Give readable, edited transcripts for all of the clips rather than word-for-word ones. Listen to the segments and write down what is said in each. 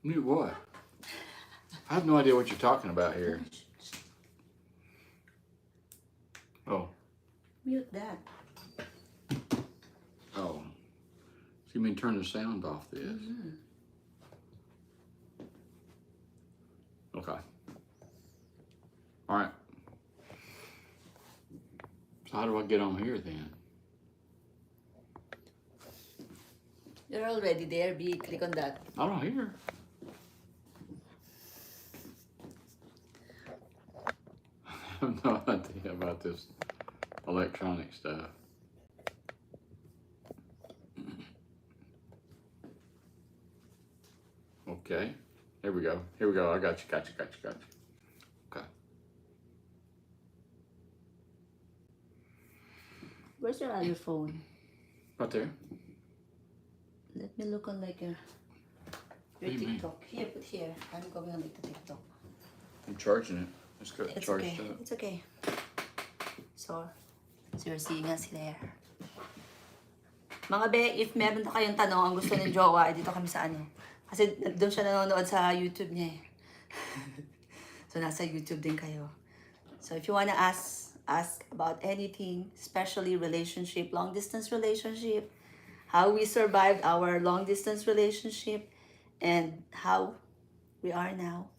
Mute what? I have no idea what you're talking about here. Oh. Mute that. Oh. So you mean turn the sound off this? Mm-hmm. Okay. All right. So how do I get on here then? You're already there, B. Click on that. I don't hear. I have no idea about this electronic stuff. Okay. Here we go. Here we go. I got you. Okay. Where's your other phone? Right there. Let me look on like your do you mean? TikTok. Here, put here. I'm going on like the TikTok. I'm charging it. It's good. It's Charged okay. up. It's okay. So you're seeing us there. Mga be, if meron na kayong tanong ang gusto ng jowa, dito kami sa ano. Kasi doon siya nanonood sa YouTube niya eh. So nasa YouTube din kayo. So if you wanna ask about anything, especially relationship, long distance relationship, how we survived our long distance relationship, and how we are now,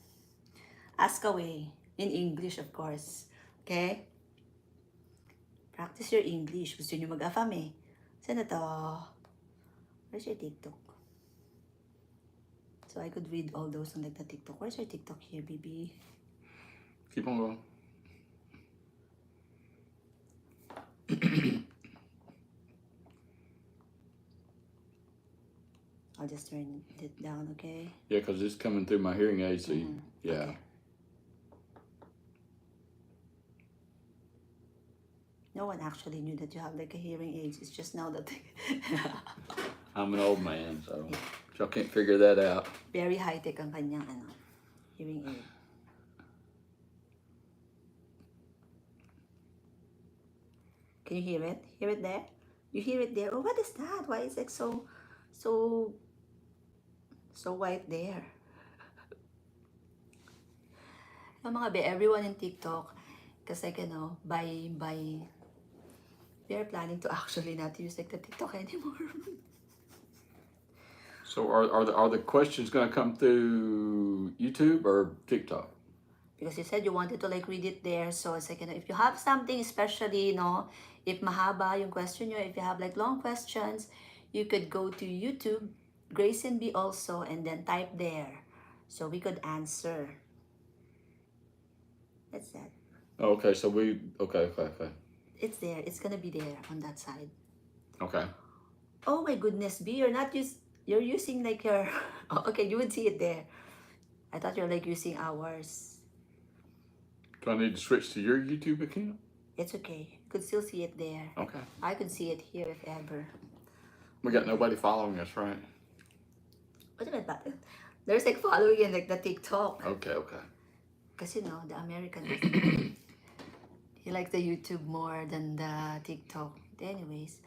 ask away. In English, of course. Okay? Practice your English. Gusto nyo mag-AFAM eh. Saan na to? Where's your TikTok? So I could read all those on like the TikTok. Where's your TikTok here, baby? Keep on going. I'll just turn it down, okay? Yeah, because it's coming through my hearing aid, so yeah. Okay. No one actually knew that you have like a hearing aid. It's just now that I'm an old man, so y'all can't figure that out. very high-tech ang kanyang hearing aid. Can you hear it? Hear it there? You hear it there? Oh, what is that? Why is it so white there? Mga be, everyone in TikTok, kasi by we are planning to actually not use like the TikTok anymore. So are the questions gonna come through YouTube or TikTok? Because you said you wanted to like read it there, so it's like, if you have something, especially, if mahaba yung question nyo, if you have like long questions, you could go to YouTube, Grace and B also, and then type there, so we could answer. That's that. Okay, so okay. It's there. It's gonna be there on that side. Okay. Oh my goodness, B, you're using like your, oh, okay, you would see it there. I thought you're like using ours. Do I need to switch to your YouTube account? It's okay. You could still see it there. Okay. I could see it here if ever. We got nobody following us, right? What about that? There's like following in like the TikTok. Okay. Because the American, he likes the YouTube more than the TikTok. But anyways,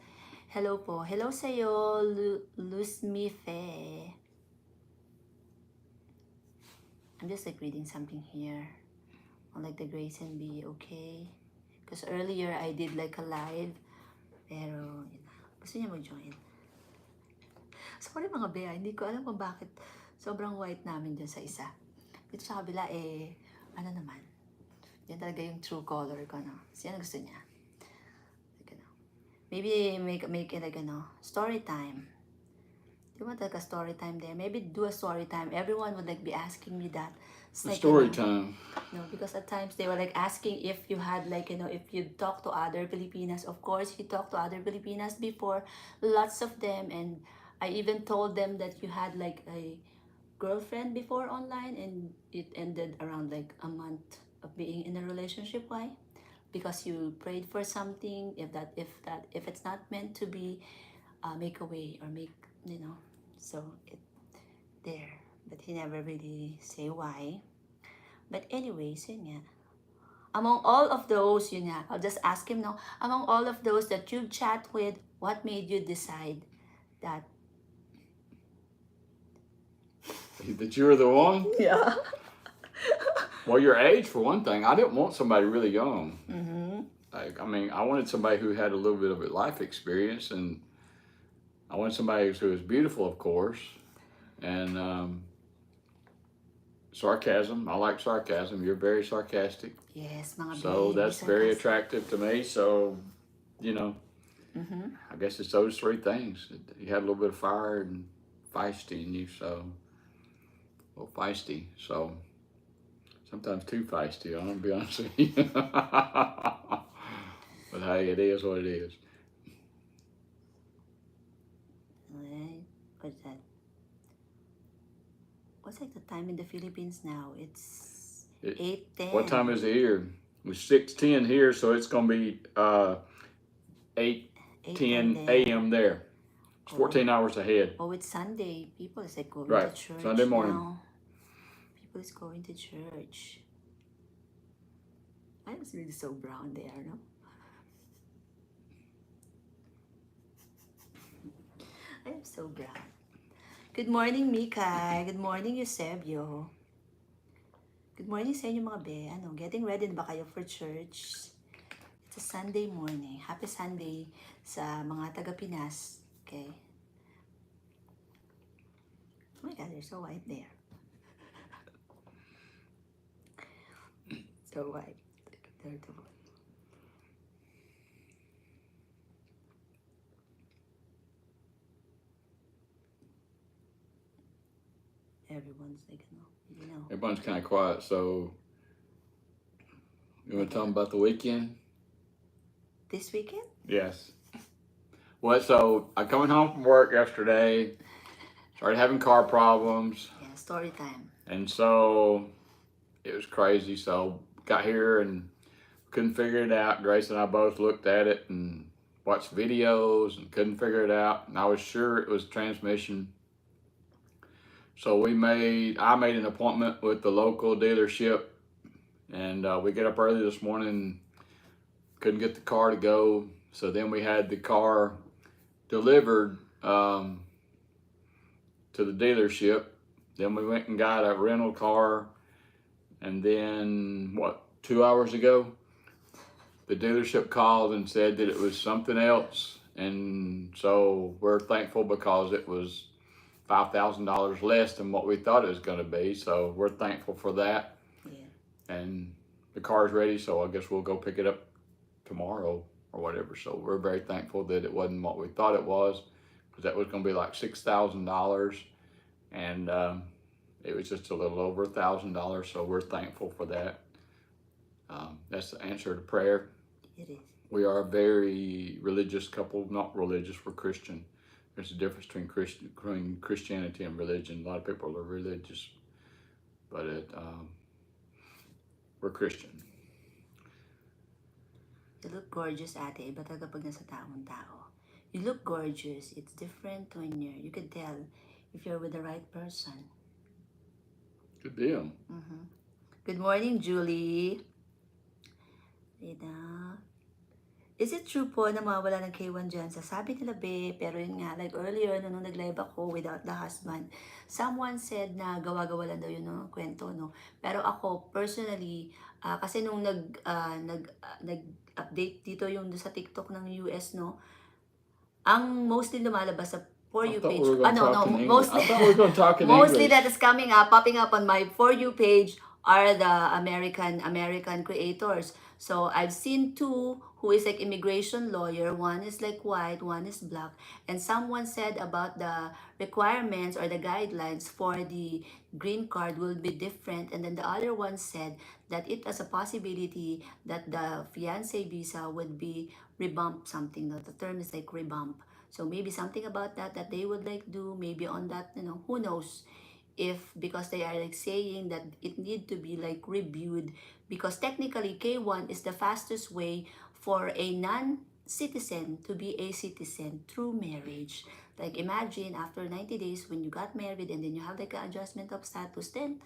hello po. Hello sa'yo, Lusmife. I'm just like reading something here on like the Grace and B, okay? Because earlier I did like a live, pero gusto niya mag-join. Sorry mga bea, hindi ko alam kung bakit sobrang white namin dyan sa isa. Dito sa kabila ano naman, yan talaga yung true color ko, So yan gusto niya. Like, maybe make it like, story time. Do you want like a story time there? Maybe do a story time. Everyone would like be asking me that. It's like, story time. No, because at times they were like asking if you had like, if you talk to other Filipinas. Of course, you talked to other Filipinas before, lots of them, and I even told them that you had like a girlfriend before online, and it ended around like a month of being in a relationship. Why? Because you prayed for something. If it's not meant to be, make a way or make, so it there. But he never really say why. But anyways, yun nga. Among all of those, yun nga, I'll just ask him now, among all of those that you've chat with, what made you decide that That you were the one? Yeah. Well, your age, for one thing. I didn't want somebody really young. Mm-hmm. Like, I mean, I wanted somebody who had a little bit of a life experience, and I wanted somebody who was beautiful, of course, and sarcasm. I like sarcasm. You're very sarcastic. Yes, mga So babe, that's very sarcastic. attractive to me. So, you know, Mm-hmm. I guess it's those three things. You had a little bit of fire and feisty in you, so, well, feisty. So, sometimes too feisty, I'm going to be honest with you. But hey, it is what it is. Right. What's that? What's like the time in the Philippines now? It's 8:10. What time is it here? It's 6:10 here, so it's going to be 8:10 a.m. there. It's 14 hours ahead. Oh, it's Sunday. People is like going Right. to church Sunday morning. now. People is going to church. I was really so brown there, no? I am so brown. Good morning, Mika. Good morning, Eusebio. Good morning sa inyo mga be. Ano, getting ready na ba kayo for church? It's a Sunday morning. Happy Sunday sa mga taga-Pinas. Okay? Oh my God, they're so white there. So white. They're the everyone's like, you know. Everyone's kind of quiet, so you want to tell them about the weekend? This weekend? Yes. Well, so I coming home from work yesterday, started having car problems, Yeah, story time. and so it was crazy. So got here and couldn't figure it out. Grace and I both looked at it and watched videos and couldn't figure it out. And I was sure it was transmission. So I made an appointment with the local dealership, and we get up early this morning, couldn't get the car to go. So then we had the car delivered to the dealership. Then we went and got a rental car, and then 2 hours ago, the dealership called and said that it was something else, and so we're thankful because it was $5,000 less than what we thought it was going to be. So we're thankful for that. Yeah. And the car's ready, so I guess we'll go pick it up tomorrow or whatever. So we're very thankful that it wasn't what we thought it was, because that was going to be like $6,000, and it was just a little over $1,000. So we're thankful for that. That's the answer to prayer. It is. We are a very religious couple. Not religious, we're Christian. There's a difference between Christianity and religion. A lot of people are religious, but we're Christian. You look gorgeous, ate. Iba talaga pag nasa taong tao. You look gorgeous. It's different when you can tell if you're with the right person. Good deal. Mm-hmm. Good morning, Julie. Rita. Is it true po na mawala ng K1 dyan? Sabi nila, be, pero yun nga, like earlier, nung nag-live ako without the husband, someone said na gawa-gawa lang daw yun, no? Kwento, no? Pero ako, personally, kasi nung nag-update dito yung sa TikTok ng US, no? Ang mostly lumalabas sa For You page. Mostly, I thought we were going to talk in mostly English. that is coming up, popping up on my For You page are the American creators. So I've seen two who is like immigration lawyer. One is like white, one is black. And someone said about the requirements or the guidelines for the green card will be different. And then the other one said that it has a possibility that the fiancé visa would be rebumped something. The term is like rebump. So maybe something about that they would like do, maybe on that, who knows. If because they are like saying that it need to be like reviewed, because technically K1 is the fastest way for a non-citizen to be a citizen through marriage. Like imagine after 90 days when you got married and then you have like an adjustment of status, then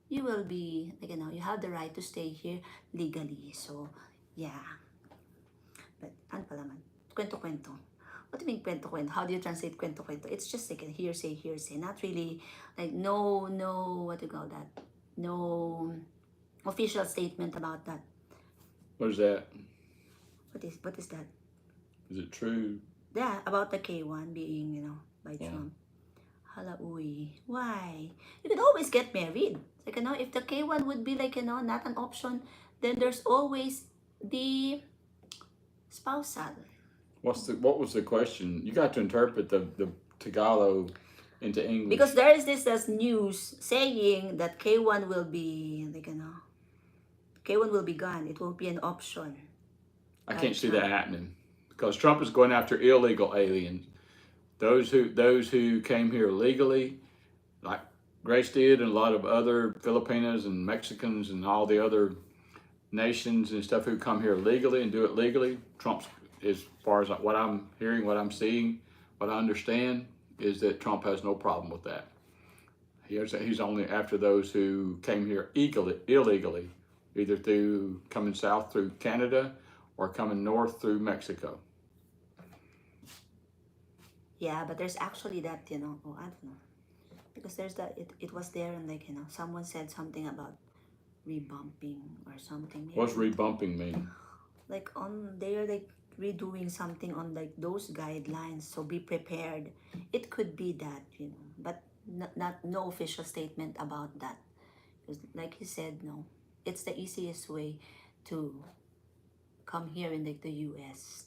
you will be like, you have the right to stay here legally. So yeah, but ano pala man, kwento-kwento. What do you mean kwento-kwento? How do you translate kwento-kwento? It's just like a hearsay, not really like no, what do you call that? No official statement about that. What is that? What is that? Is it true? Yeah, about the K1 being, by Yeah. Trump. Hala, uy. Why? You can always get married. Like, if the K1 would be like, not an option, then there's always the spousal. What was the question? You got to interpret the Tagalog into English. Because there is this news saying that K1 will be, like, K1 will be gone. It won't be an option. I can't see that happening because Trump is going after illegal aliens. Those who came here legally, like Grace did, and a lot of other Filipinos and Mexicans and all the other nations and stuff who come here legally and do it legally. Trump's, as far as what I'm hearing, what I'm seeing, what I understand, is that Trump has no problem with that. He's only after those who came here illegally, either through coming south through Canada or coming north through Mexico. Yeah, but there's actually that, I don't know. Because there's that, it was there and like, someone said something about rebumping or something. Maybe. What's rebumping mean? Like they're like redoing something on like those guidelines, so be prepared. It could be that, but no official statement about that. Because like he said, no, it's the easiest way to come here in like the U.S.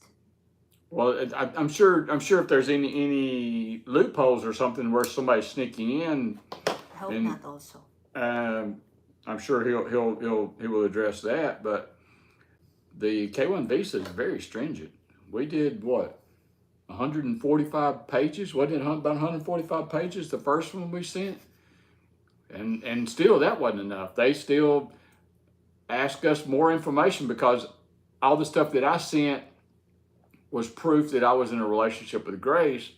Well, I'm sure if there's any loopholes or something where somebody's sneaking in, I hope not also. I'm sure he will address that. But the K1 visa is very stringent. We did what, 145 pages? Wasn't it about 145 pages the first one we sent? And still that wasn't enough. They still asked us more information because all the stuff that I sent was proof that I was in a relationship with Grace,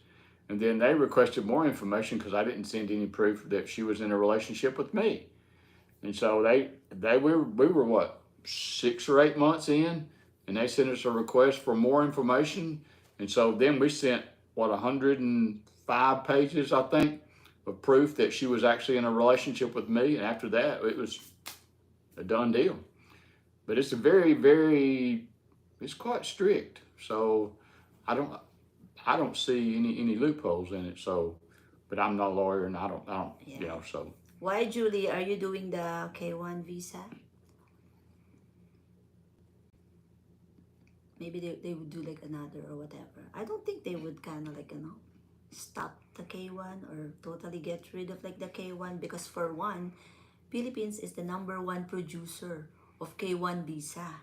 and then they requested more information because I didn't send any proof that she was in a relationship with me. And so we were what, 6 or 8 months in, and they sent us a request for more information. And so then we sent what, 105 pages, I think, of proof that she was actually in a relationship with me. And after that, it was a done deal. But it's a it's quite strict. So I don't see any loopholes in it. So, but I'm not a lawyer, and I don't Yeah. So. Why, Julie, are you doing the K1 visa? Maybe they would do like another or whatever. I don't think they would kind of like, stop the K1 or totally get rid of like the K1, because for one, Philippines is the #1 producer of K1 visa.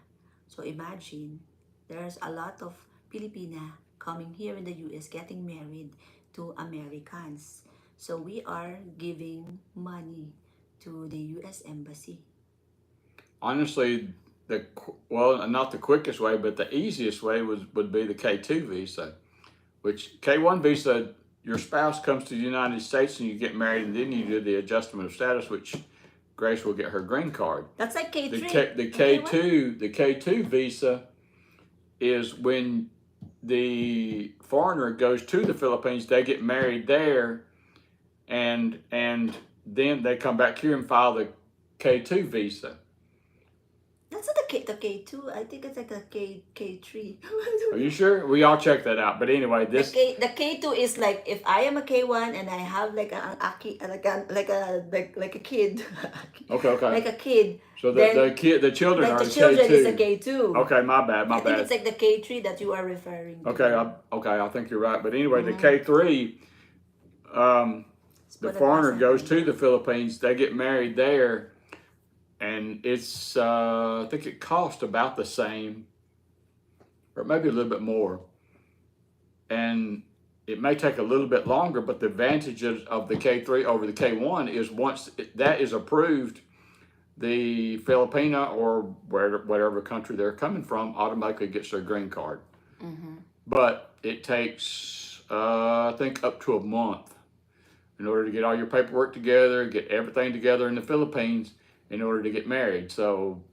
So imagine, there's a lot of Filipina coming here in the US getting married to Americans. So we are giving money to the US Embassy. Honestly, not the quickest way, but the easiest way would be the K2 visa, which K1 visa, your spouse comes to the United States and you get married, and then you do the adjustment of status, which Grace will get her green card. That's like K3. The K2 visa is when the foreigner goes to the Philippines, they get married there, and then they come back here and file the K2 visa. That's not the K2. I think it's like a K3. Are you sure? We all check that out. But anyway, the K2 is like if I am a K1 and I have like a kid. Okay. Like a kid. So the children like are the children K2. is a K2. Okay, my bad. I think it's like the K3 that you are referring to. Okay, I think you're right. But anyway, the K3, the foreigner goes to the Philippines. They get married there. And it's, I think it costs about the same, or maybe a little bit more. And it may take a little bit longer, but the advantages of the K3 over the K1 is once that is approved, the Filipina or whatever country they're coming from automatically gets their green card. Mm-hmm. But it takes, I think, up to a month in order to get all your paperwork together, get everything together in the Philippines, in order to get married. So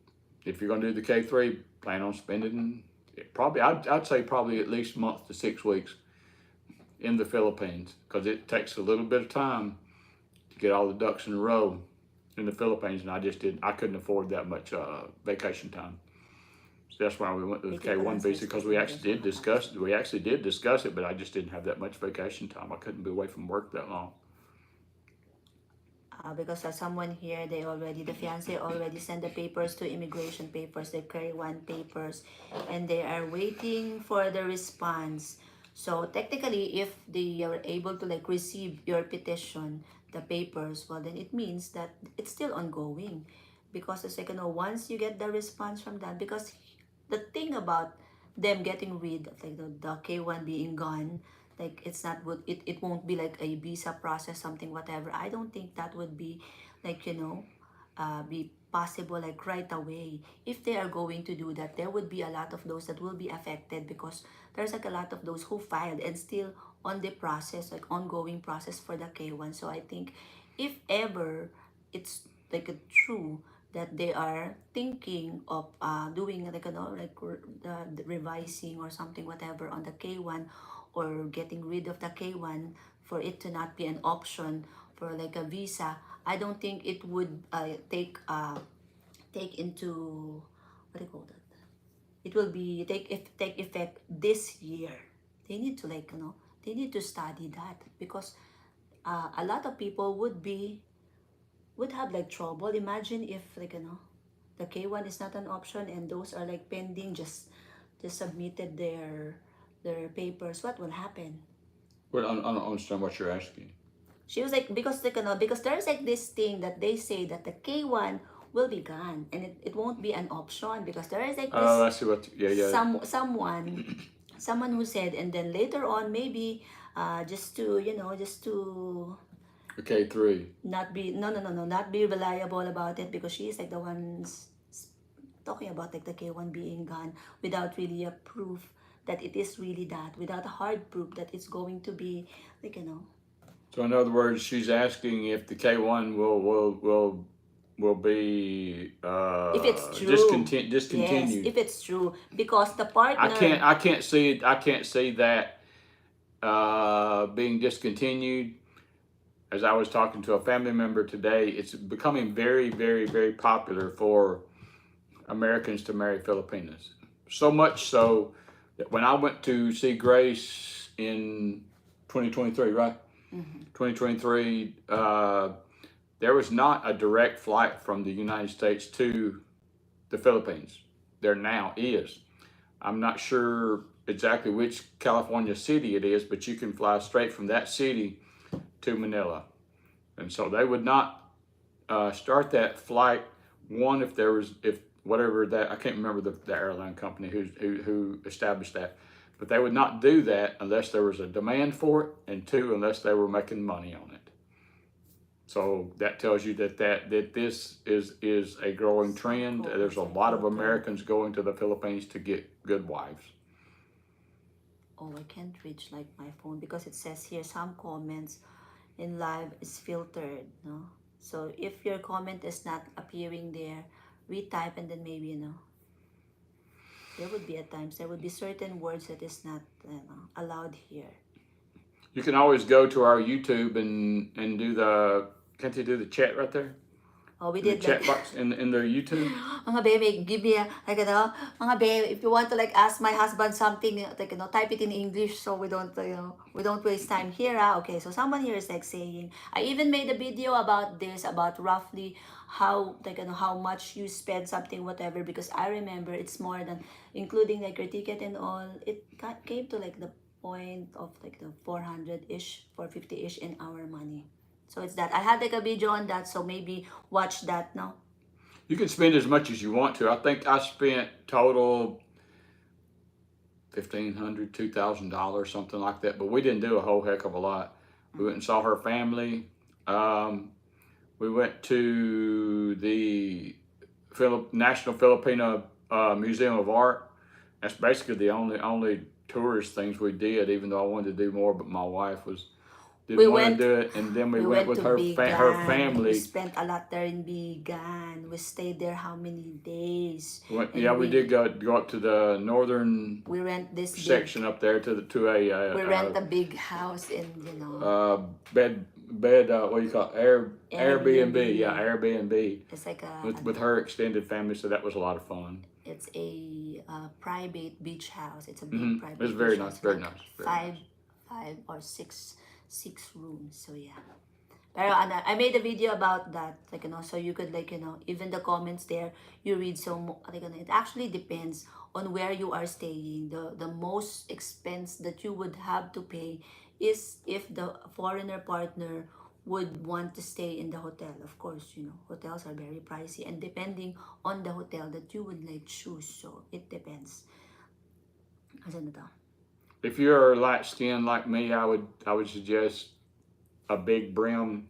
if you're going to do the K3, plan on spending probably, I'd say probably at least a month to 6 weeks in the Philippines, because it takes a little bit of time to get all the ducks in a row in the Philippines, and I couldn't afford that much vacation time. So that's why we went to the K1 visa, because we actually did discuss it, but I just didn't have that much vacation time. I couldn't be away from work that long. Because someone here, the fiance already sent the papers to immigration papers, the K1 papers, and they are waiting for the response. So technically, if they are able to like receive your petition, the papers, well then it means that it's still ongoing. Because the second, once you get the response from that, because the thing about them getting rid of like the K1 being gone, like it's not would it won't be like a visa process, something whatever. I don't think that would be like be possible like right away. If they are going to do that, there would be a lot of those that will be affected, because there's like a lot of those who filed and still on the process, like ongoing process for the K1. So I think if ever it's like a true that they are thinking of doing like the revising or something whatever on the K1, or getting rid of the K1 for it to not be an option for like a visa, I don't think it would take into, what do you call that? It will be take effect this year. They need to like they need to study that, because a lot of people would have like trouble. Imagine if like the K1 is not an option and those are like pending, just submitted their papers. What will happen? Well, I don't understand what you're asking. She was like, because like because there's like this thing that they say that the K1 will be gone and it won't be an option, because there is like this I see what. Yeah. someone who said, and then later on maybe just to just to The K3. not be not be reliable about it, because she is like the ones talking about like the K1 being gone without really a proof that it is really that, without a hard proof that it's going to be like So in other words, she's asking if the K1 will be if it's true, discontinued. yes, if it's true, because the partner, I can't see that being discontinued. As I was talking to a family member today, it's becoming very, very, very popular for Americans to marry Filipinas. So much so that when I went to see Grace in 2023, right? 2023, there was not a direct flight from the United States to the Philippines. There now is. I'm not sure exactly which California city it is, but you can fly straight from that city to Manila. And so they would not start that flight, one, if whatever that, I can't remember the airline company who established that, but they would not do that unless there was a demand for it, and two, unless they were making money on it. So that tells you that this is a growing trend. There's a lot of Americans going to the Philippines to get good wives. Oh, I can't reach like my phone, because it says here some comments in live is filtered, no? So if your comment is not appearing there, retype, and then maybe there would be at times there would be certain words that is not allowed here. You can always go to our YouTube and do the, can't you do the chat right there? Oh, we The did chat like, box in the YouTube. mga babe, give me like mga babe, if you want to like ask my husband something, like type it in English, so we don't we don't waste time here. Okay, so someone here is like saying, I even made a video about this, about roughly how like how much you spend something whatever, because I remember it's more than, including like your ticket and all, it came to like the point of like the 400-ish, 450-ish in our money. So it's that. I had like a video on that, so maybe watch that now. You can spend as much as you want to. I think I spent total $1,500, $2,000, something like that. But we didn't do a whole heck of a lot. We went and saw her family. We went to the National Filipino Museum of Art. That's basically the only tourist things we did, even though I wanted to do more, but my wife was didn't We want went to do it, and then we we went went with to her her Bigan. We family. spent a lot there in Bigan. We stayed there how many days? Yeah, And we did go up to the northern we rent this big section up there to a we rent a big house in, bed what do you call it? Airbnb. Yeah, Airbnb It's like with her extended family. So that was a lot of fun. it's a private beach house. It's a big private It was very beach nice, house, very like nice. Very nice. five or six rooms. So yeah. Pero I made a video about that, like, so you could, like, even the comments there, you read like, it actually depends on where you are staying. The most expense that you would have to pay is if the foreigner partner would want to stay in the hotel. Of course, hotels are very pricey, and depending on the hotel that you would like choose, so it depends. Asan na to? If you're light skinned like me, I would suggest a big brim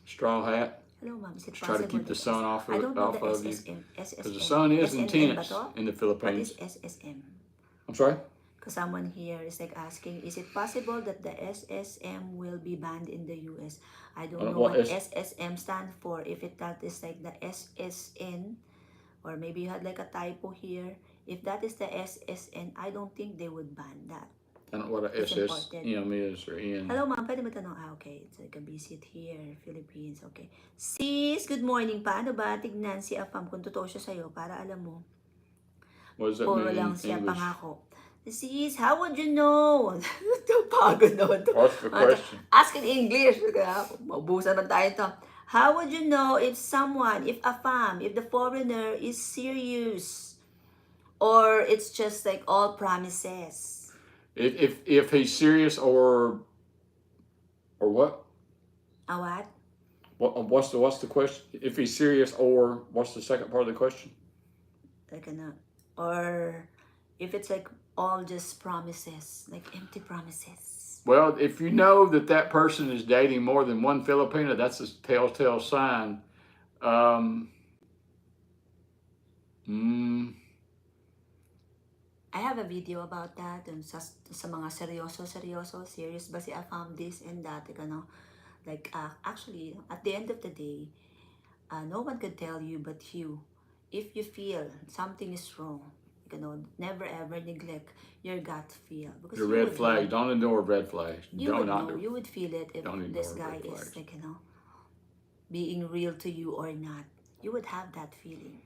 straw hat. Hello, ma'am. Is it Try to possible keep the that sun off I don't know of the you, SSM, because the sun is SNM ba intense to? in the What Philippines. is SSM? I'm sorry. Because someone here is like asking, is it possible that the SSM will be banned in the US? I don't know what SSM stand for. If that is like the SSN, or maybe you had like a typo here. If that is the SSN, I don't think they would ban that. I don't know what a It's SSM is or N. Hello, ma'am. Pwede mo tanong? Okay. It's like a visit here. Philippines. Okay. Sis, good morning. Paano ba tignan si AFAM kung totoo siya sa'yo para alam mo? What does that Puro mean lang in siya English? pangako. Sis, how would you know? Pagod naman to. What's the question? Ask in English. Maubusan man tayo to. How would you know if AFAM, if the foreigner is serious, or it's just like all promises? If he's serious or what? A what? What's the question? If he's serious, or what's the second part of the question? Like or if it's like all just promises, like empty promises. Well, if you know that person is dating more than one Filipino, that's a telltale sign. I have a video about that sa mga seryoso, serious ba si AFAM, this and that, like, actually, at the end of the day, no one could tell you but you. If you feel something is wrong, never ever neglect your gut feel. Because your red flags, don't ignore red flags. You would feel it if this guy is, like, being real to you or not. You would have that feeling.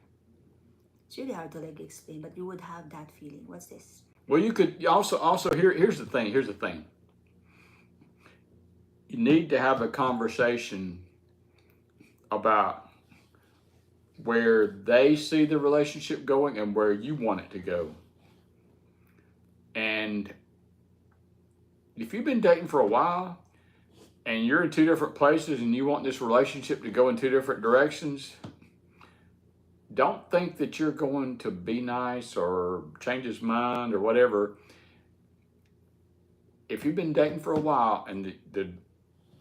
It's really hard to, like, explain, but you would have that feeling. What's this? Well, you could also here's the thing. You need to have a conversation about where they see the relationship going and where you want it to go. And if you've been dating for a while and you're in two different places and you want this relationship to go in two different directions, don't think that you're going to be nice or change his mind or whatever. If you've been dating for a while and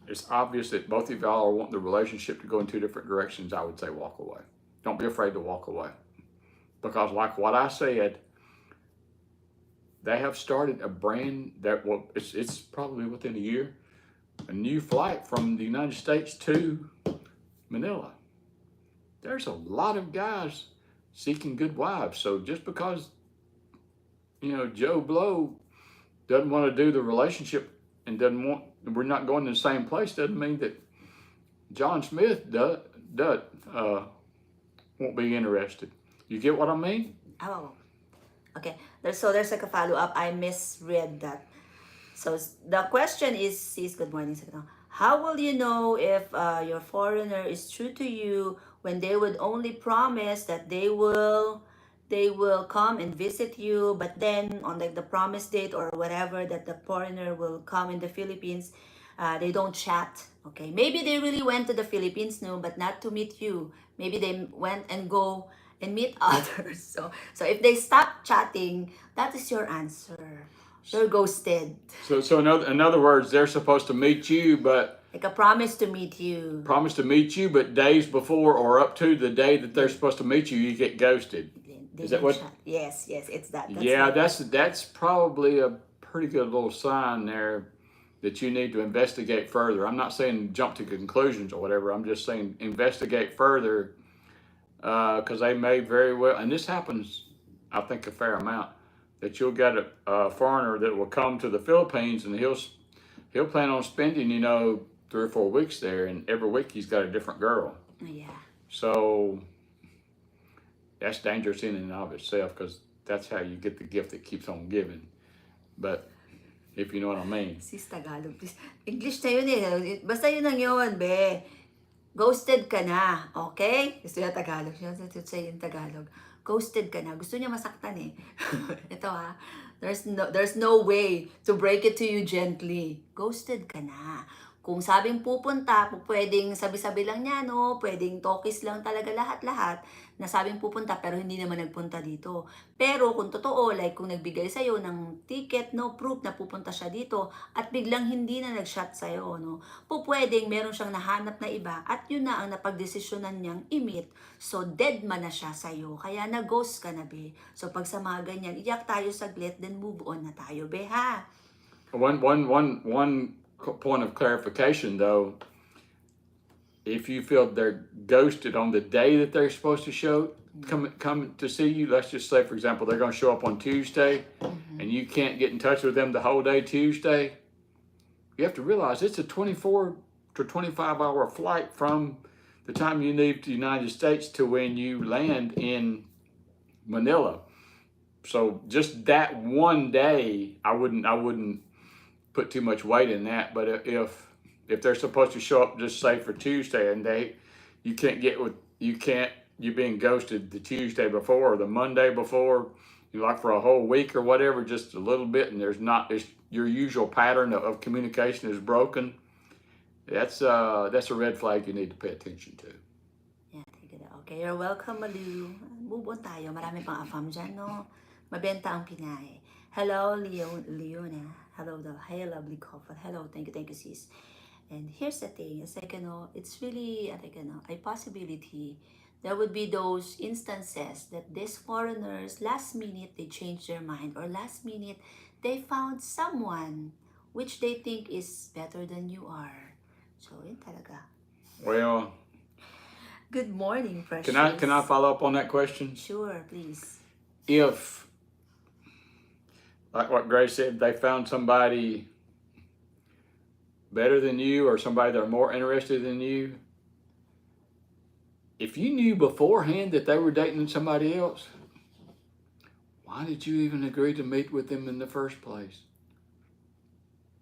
it's obvious that both of y'all are wanting the relationship to go in two different directions, I would say walk away. Don't be afraid to walk away. Because like what I said, they have started a brand that, well, it's probably within a year, a new flight from the United States to Manila. There's a lot of guys seeking good wives. So just because, Joe Blow doesn't want to do the relationship and we're not going to the same place, doesn't mean that John Smith won't be interested. You get what I mean? Oh, okay. There's like a follow-up. I misread that. So the question is, sis, good morning. How will you know if your foreigner is true to you when they would only promise that they will come and visit you, but then on, like, the promise date or whatever that the foreigner will come in the Philippines, they don't chat? Okay, maybe they really went to the Philippines, no, but not to meet you. Maybe they went and go and meet others. So if they stop chatting, that is your answer. You're ghosted. So in other words, they're supposed to meet you, but like a promise to meet you. But days before or up to the day that they're supposed to meet you, you get ghosted. Is that what? Yes, it's that. That's probably a pretty good little sign there that you need to investigate further. I'm not saying jump to conclusions or whatever. I'm just saying investigate further, because they may very well, and this happens, I think, a fair amount, that you'll get a foreigner that will come to the Philippines, and he'll plan on spending 3 or 4 weeks there, and every week he's got a different girl. Yeah. So that's dangerous in and of itself, because that's how you get the gift that keeps on giving. But if you know what I mean. Sis, Tagalog, please. English na yun eh. Basta yun lang yun, be. Ghosted ka na, okay? Gusto niya Tagalog. She wanted to say in Tagalog. Ghosted ka na. Gusto niya masaktan eh. Ito ha. There's no way to break it to you gently. Ghosted ka na. Kung sabing pupunta, pwedeng sabi-sabi lang niya, no? Pwedeng talkies lang talaga lahat-lahat na sabing pupunta pero hindi naman nagpunta dito. Pero kung totoo, like kung nagbigay sa'yo ng ticket, no, proof na pupunta siya dito at biglang hindi na nag-shot sa'yo, no? Pwedeng meron siyang nahanap na iba at yun na ang napagdesisyonan niyang i-meet. So, dead man na siya sa'yo. Kaya na-ghost ka na, be. So, pag sa mga ganyan, iyak tayo saglit, then move on na tayo, be, ha? One point of clarification, though, if you feel they're ghosted on the day that they're supposed to come to see you, let's just say, for example, they're going to show up on Tuesday, and you can't get in touch with them the whole day Tuesday, you have to realize it's a 24 to 25-hour flight from the time you leave the United States to when you land in Manila. So just that one day, I wouldn't put too much weight in that. But if they're supposed to show up, just say for Tuesday, and you're being ghosted the Tuesday before or the Monday before, like for a whole week or whatever, just a little bit, and your usual pattern of communication is broken, that's a red flag you need to pay attention to. Yeah, take it out. Okay, you're welcome, Malu. Move on tayo. Marami pang AFAM dyan, no? Mabenta ang Pinay. Hello, Leona. Hello, hey, lovely couple. Hello, thank you, sis. And here's the thing, it's like, it's really, a possibility. There would be those instances that these foreigners, last minute, they change their mind, or last minute, they found someone which they think is better than you are. So, yun talaga. Well, good morning, precious. Can I follow up on that question? Sure, please. If, like what Grace said, they found somebody better than you or somebody they're more interested than you, if you knew beforehand that they were dating somebody else, why did you even agree to meet with them in the first place?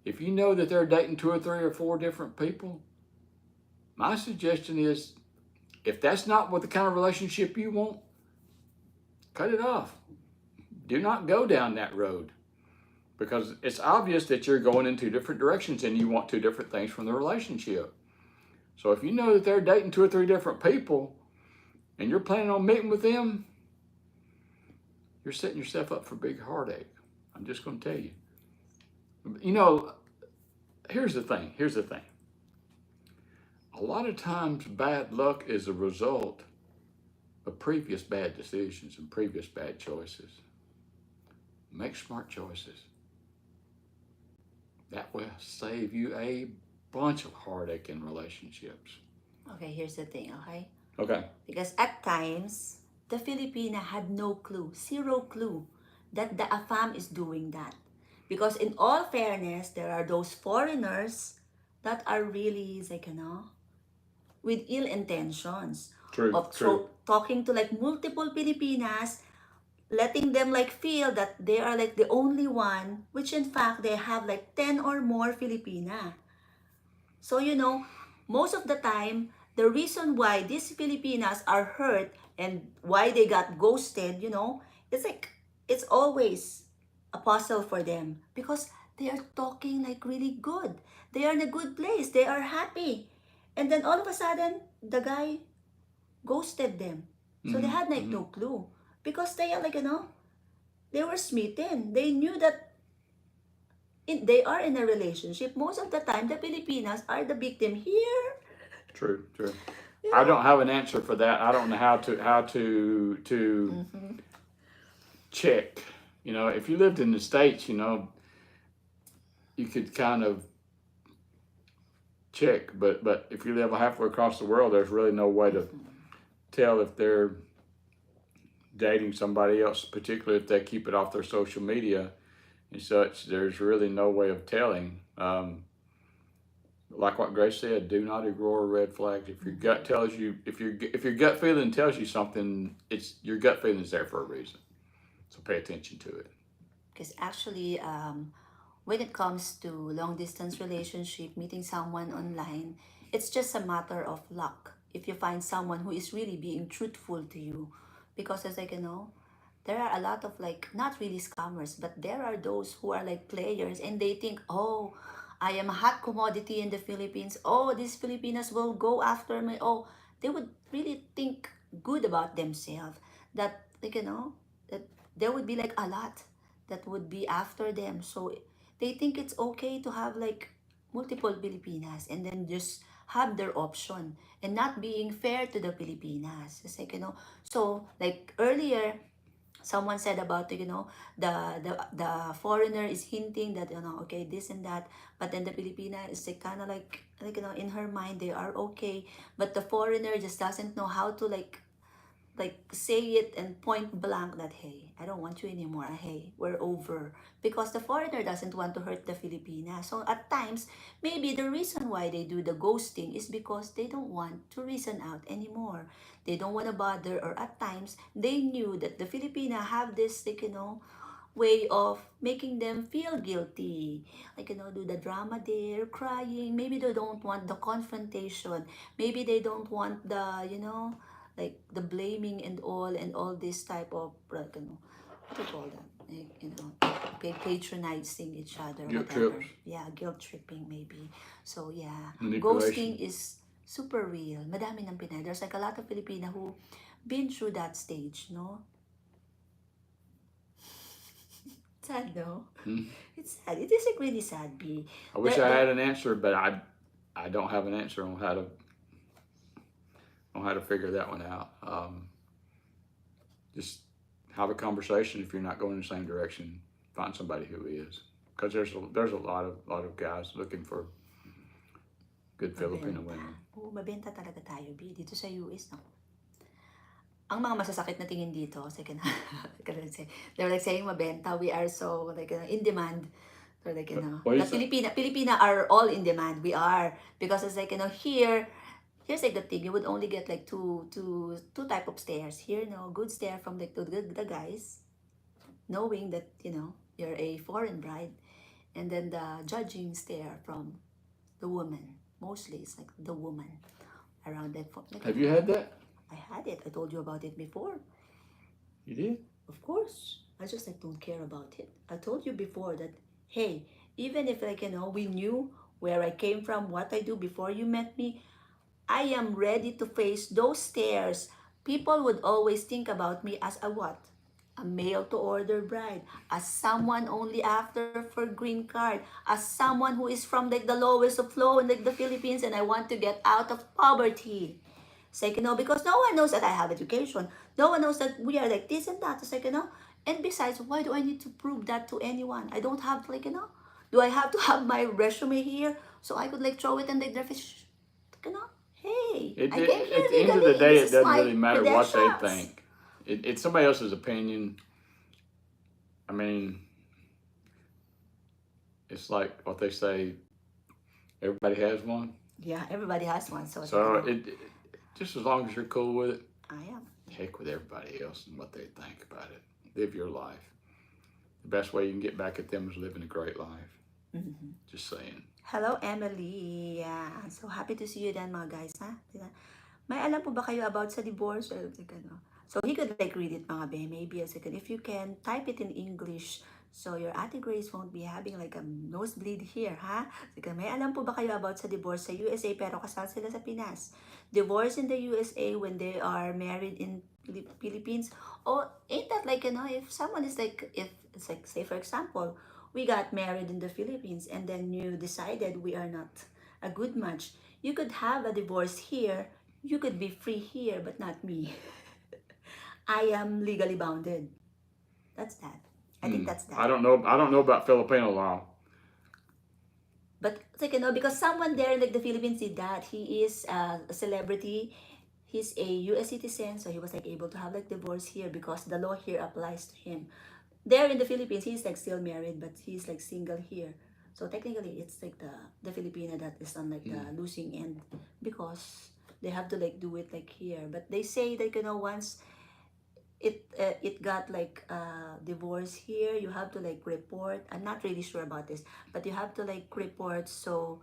If you know that they're dating 2 or 3 or 4 different people, my suggestion is, if that's not what the kind of relationship you want, cut it off. Do not go down that road, because it's obvious that you're going in 2 different directions and you want 2 different things from the relationship. So if you know that they're dating 2 or 3 different people and you're planning on meeting with them, you're setting yourself up for big heartache. I'm just going to tell you. Here's the thing. A lot of times bad luck is a result of previous bad decisions and previous bad choices. Make smart choices. That will save you a bunch of heartache in relationships. Okay, here's the thing, okay? Okay. Because at times, the Filipina had no clue, 0 clue, that the AFAM is doing that. Because in all fairness, there are those foreigners that are really, with ill intentions. True. Talking to multiple Filipinas, letting them feel that they are the only one, which in fact they have 10 or more Filipina. So most of the time, the reason why these Filipinas are hurt and why they got ghosted, it's always a puzzle for them, because they are talking really good. They are in a good place. They are happy. And then all of a sudden, the guy ghosted them. So they had no clue. Because they are they were smitten. They knew that they are in a relationship. Most of the time, the Filipinas are the victim here. True. Yeah. I don't have an answer for that. I don't know how to check. If you lived in the States, you could kind of check. But if you live halfway across the world, there's really no way to tell if they're dating somebody else, particularly if they keep it off their social media and such. There's really no way of telling. Like what Grace said, do not ignore red flags. If your gut tells you, if your gut feeling tells you something, it's your gut feeling is there for a reason. So pay attention to it. Because actually, when it comes to long distance relationship, meeting someone online, it's just a matter of luck. If you find someone who is really being truthful to you, because as like there are a lot of like not really scammers, but there are those who are like players and they think, oh, I am a hot commodity in the Philippines. Oh, these Filipinas will go after me. Oh, they would really think good about themselves. That like that there would be like a lot that would be after them. So they think it's okay to have like multiple Filipinas and then just have their option and not being fair to the Filipinas. It's like, so like earlier, someone said about the foreigner is hinting that okay, this and that, but then the Filipina is like kind of like in her mind they are okay, but the foreigner just doesn't know how to like say it and point blank that hey, I don't want you anymore, hey, we're over, because the foreigner doesn't want to hurt the Filipina. So at times maybe the reason why they do the ghosting is because they don't want to reason out anymore, they don't want to bother, or at times they knew that the Filipina have this like way of making them feel guilty, like do the drama there, crying, maybe they don't want the confrontation, maybe they don't want the like the blaming and all this type of like, what do you call that, like, patronizing each other, Guilt whatever. trips, Yeah, guilt tripping maybe. So yeah, ghosting manipulation. is super real. Madami ng Pinay, there's like a lot of Filipina who been through that stage, no? Sad, no? Hmm. It's sad. It is like really sad, B. I wish I The had an answer, but I don't have an answer on how to figure that one out. Just have a conversation. If you're not going in the same direction, find somebody who is, because there's a lot of guys looking for good Filipino mabenta. women. Oo, mabenta talaga tayo, B. Dito sa US, no? Ang mga masasakit na tingin dito, second, they're like saying mabenta, we are so like in demand. So like What do you the say? Filipina are all in demand. We are, because it's like here, here's like the thing. You would only get like two type of stares. Here, good stare from like the guys, knowing that you're a foreign bride, and then the judging stare from the woman. Mostly, it's like the woman around that. Like, Have you had that? I had it. I told you about it before. You did? Of course. I just like don't care about it. I told you before that hey, even if like we knew where I came from, what I do before you met me, I am ready to face those stares. People would always think about me as a what? A mail to order bride, as someone only after for green card, as someone who is from like the lowest of low in like the Philippines and I want to get out of poverty. It's like, because no one knows that I have education. No one knows that we are like this and that. It's like, and besides, why do I need to prove that to anyone? I don't have to, like, do I have to have my resume here so I could like throw it in like the fish? Like, hey, I came here At the end of the legally. day, This it is doesn't my really matter what they credentials. think. It's somebody else's opinion. I mean, it's like what they say. Everybody has one. Yeah, everybody has one. So it's like, So just as long as you're cool with it, I am. heck with everybody else and what they think about it. Live your life. The best way you can get back at them is living a great life. Mm-hmm. Just saying. Hello, Emily. Yeah. So happy to see you then, mga guys, ha? May alam po ba kayo about sa divorce? Or, like, so he could like read it, mga be. Maybe a second. If you can, type it in English. So your Ate Grace won't be having like a nosebleed here, ha? Sige, may alam po ba kayo about sa divorce sa USA pero kasal sila sa Pinas? Divorce in the USA when they are married in Philippines? Oh, ain't that like, if someone is like, if it's like, say for example, we got married in the Philippines and then you decided we are not a good match. You could have a divorce here. You could be free here, but not me. I am legally bounded. That's that. I think that's that. I don't know. I don't know about Filipino law. But it's like, because someone there like the Philippines did that. He is a celebrity. He's a U.S. citizen, so he was like able to have like divorce here because the law here applies to him. There in the Philippines, he's like still married, but he's like single here. So technically, it's like the Filipina that is on like the losing end because they have to like do it like here. But they say that once it got like divorce here, you have to like report. I'm not really sure about this, but you have to like report so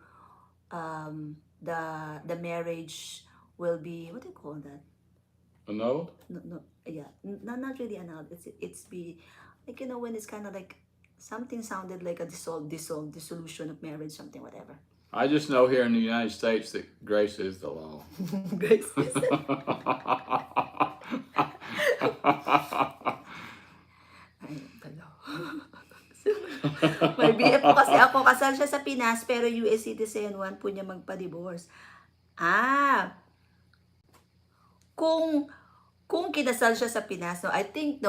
the marriage will be, what do you call that? Annulled? No, no, yeah, not really annulled. It's be like when it's kind of like something sounded like a dissolution of marriage, something, whatever. I just know here in the United States that grace is the law. Grace is ayun talo. May BF po kasi ako, kasal siya sa Pinas pero US citizen, one po niya magpa-divorce. Kung kinasal siya sa Pinas, no, I think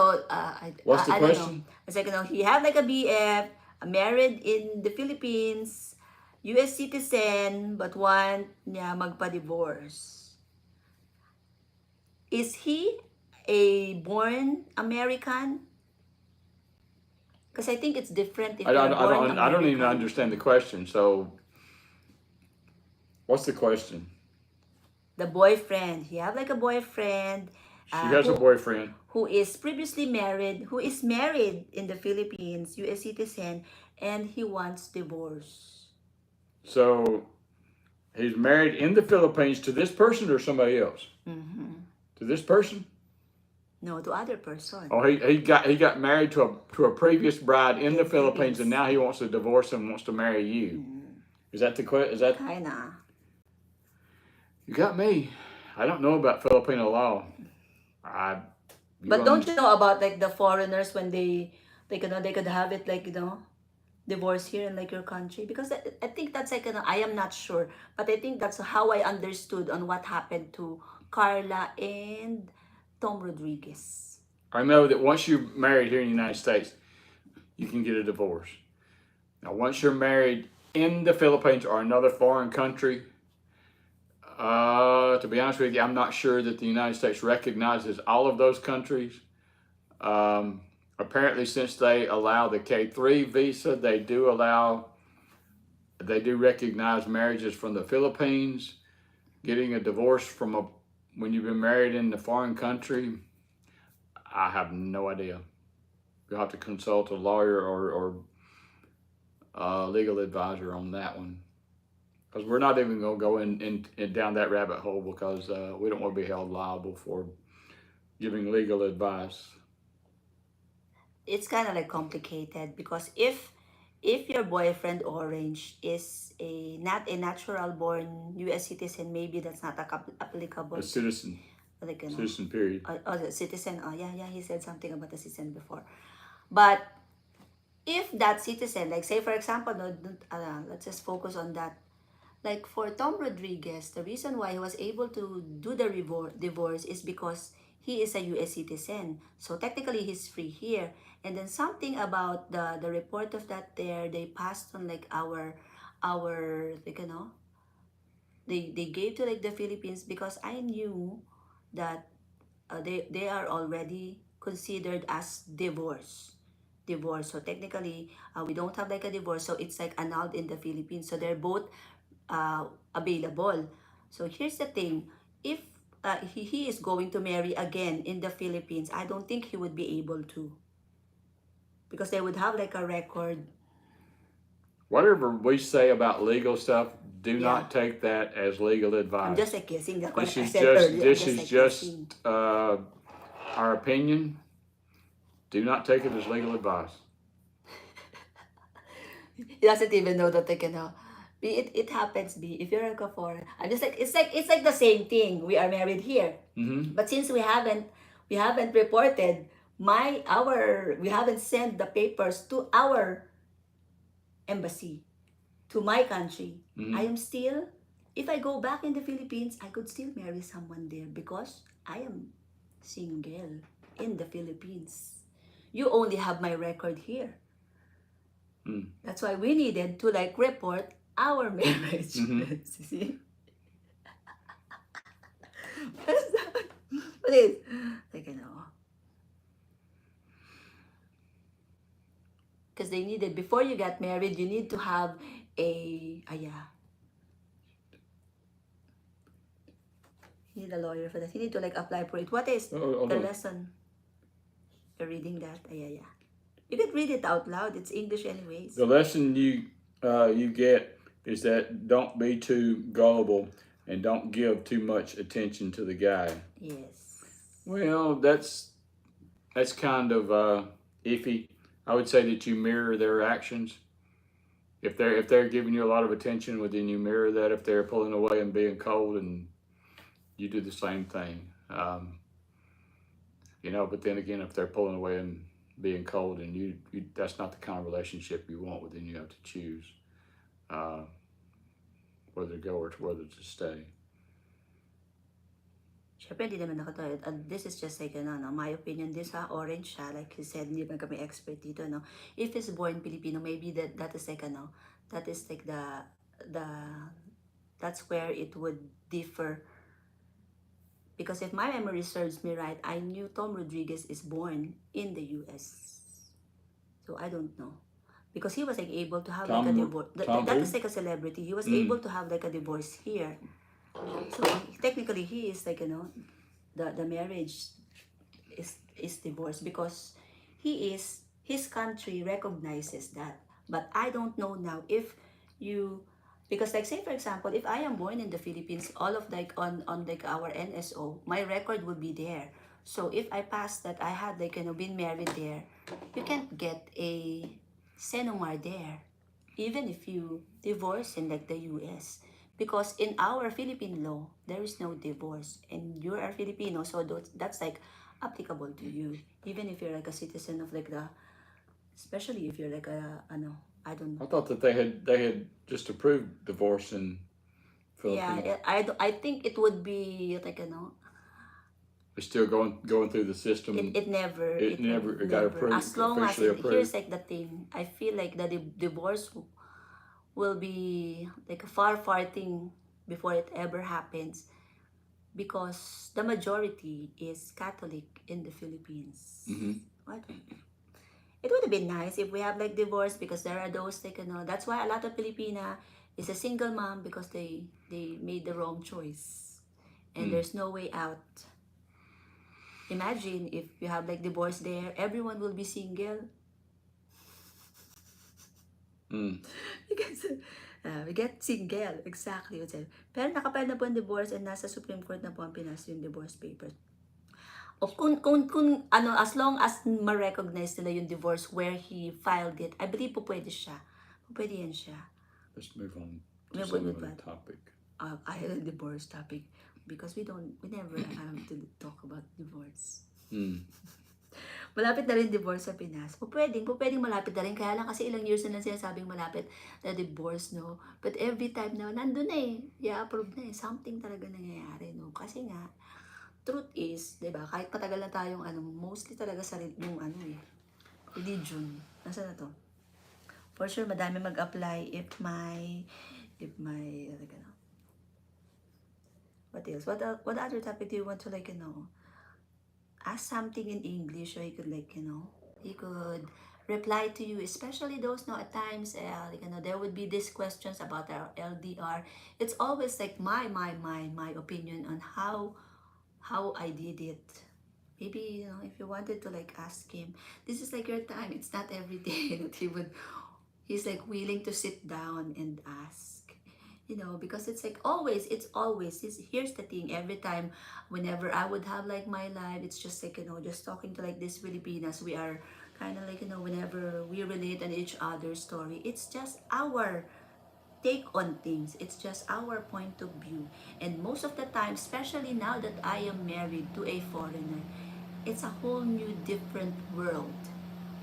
What's the I don't know. question? It's like, he had like a BF, married in the Philippines, US citizen, but want niya magpa-divorce. Is he a born American? Because I think it's different if I you're don't, I born don't, American. I don't even understand the question. So, what's the question? The boyfriend. He have like a boyfriend. She has a boyfriend. Who is previously married, who is married in the Philippines, US citizen, and he wants divorce. So, he's married in the Philippines to this person or somebody else? Mm-hmm. To this person? No, to other person. Oh, he got married to a previous bride in the Philippines, and now he wants to divorce and wants to marry you. Is that the question? Is that? Kinda. You got me. I don't know about Filipino law. But don't you know about like the foreigners when they could have it like divorce here in like your country? Because I think that's like I am not sure, but I think that's how I understood on what happened to Carla and Tom Rodriguez. I know that once you're married here in the United States, you can get a divorce. Now, once you're married in the Philippines or another foreign country, to be honest with you, I'm not sure that the United States recognizes all of those countries. Apparently, since they allow the K3 visa, they do recognize marriages from the Philippines. Getting a divorce when you've been married in the foreign country, I have no idea. You'll have to consult a lawyer or legal advisor on that one. Because we're not even going to go in down that rabbit hole because we don't want to be held liable for giving legal advice. It's kind of like complicated because if your boyfriend Orange is not a natural born U.S. citizen, maybe that's not applicable. A citizen. Like, citizen, period. The citizen. Oh, yeah, he said something about the citizen before. But if that citizen, like say for example, let's just focus on that. Like for Tom Rodriguez, the reason why he was able to do the divorce is because he is a U.S. citizen. So technically, he's free here. And then something about the report of that there, they passed on like our like they gave to like the Philippines because I knew that they are already considered as divorce. So technically, we don't have like a divorce, so it's like annulled in the Philippines. So they're both available. So here's the thing: if he is going to marry again in the Philippines, I don't think he would be able to, because they would have like a record. Whatever we say about legal stuff, do not take that as legal advice. I'm just like guessing. This is just our opinion. Do not take it as legal advice. He doesn't even know that they can. It happens. If you're like a foreign, I'm just like it's like the same thing. We are married here, but since we haven't reported we haven't sent the papers to our embassy, to my country. I am still, if I go back in the Philippines, I could still marry someone there because I am single in the Philippines. You only have my record here. That's why we needed to like report our marriage. Mhm. See? What is that? What is? Like, because they needed, before you get married, you need to have yeah, you need a lawyer for that. You need to like apply for it. What is Oh, the no. lesson? You're reading that? Yeah. You can read it out loud. It's English anyways. The lesson you get is that don't be too gullible and don't give too much attention to the guy. Yes. Well, that's kind of iffy. I would say that you mirror their actions. If they're giving you a lot of attention, well, then you mirror that. If they're pulling away and being cold, and you do the same thing. But then again, if they're pulling away and being cold, and you that's not the kind of relationship you want. Well, then you have to choose uh, whether to go or whether to stay. Siyempre, hindi naman ako to. This is just like, my opinion. This, orange siya. Like he said, hindi naman kami expert dito, no? If he's born Filipino, maybe that is like, that is like the, that's where it would differ. Because if my memory serves me right, I knew Tom Rodriguez is born in the U.S. So I don't know. Because he was like able to have like a divorce. That is like a celebrity. He was able to have like a divorce here. So technically he is like, the marriage is divorced because his country recognizes that. But I don't know now if you, because like say for example, if I am born in the Philippines, all of like on like our NSO, my record would be there. So if I pass that I had like been married there, you can't get a Senomar there, even if you divorce in like the US. Because in our Philippine law, there is no divorce. And you are Filipino, so that's like applicable to you. Even if you're like a citizen of like especially if you're like I don't know. I thought that they had just approved divorce in Philippines. Yeah, I think it would be like, They're still going through the system. It never got approved. As long as approved. Here's like the thing. I feel like the divorce will be like a far thing before it ever happens, because the majority is Catholic in the Philippines. Mm-hmm. What? It would have been nice if we have like divorce, because there are those like, that's why a lot of Filipina is a single mom, because they made the wrong choice and there's no way out. Imagine if you have like divorce there, everyone will be single. Because we get single, exactly. Pero nakapile na po ang divorce and nasa Supreme Court na po ang Pinas yung divorce papers. O kung as long as ma-recognize nila yung divorce where he filed it, I believe po pwede siya. Pwede yan siya. Let's move on to some other topic. I had a divorce topic because we never have to talk about divorce. Malapit na rin divorce sa Pinas. Pwedeng malapit na rin. Kaya lang kasi ilang years na lang sinasabing malapit na divorce, no? But every time na, nandun na eh. I-approve na eh. Something talaga nangyayari, no? Kasi nga, truth is, diba, kahit matagal na tayong, mostly talaga sa yung, religion. Nasaan na to? For sure, madami mag-apply if my, what else? What other topic do you want to, like, ask something in English, so he could, like, he could reply to you, especially those, at times, like, there would be these questions about our LDR. It's always like my opinion on how I did it. Maybe, if you wanted to, like, ask him, this is like your time. It's not every day that he's like willing to sit down and ask. Because it's like always, here's the thing, every time, whenever I would have like my live, it's just like, just talking to like these Filipinas, we are kind of like, whenever we relate on each other's story, it's just our take on things, it's just our point of view. And most of the time, especially now that I am married to a foreigner, it's a whole new different world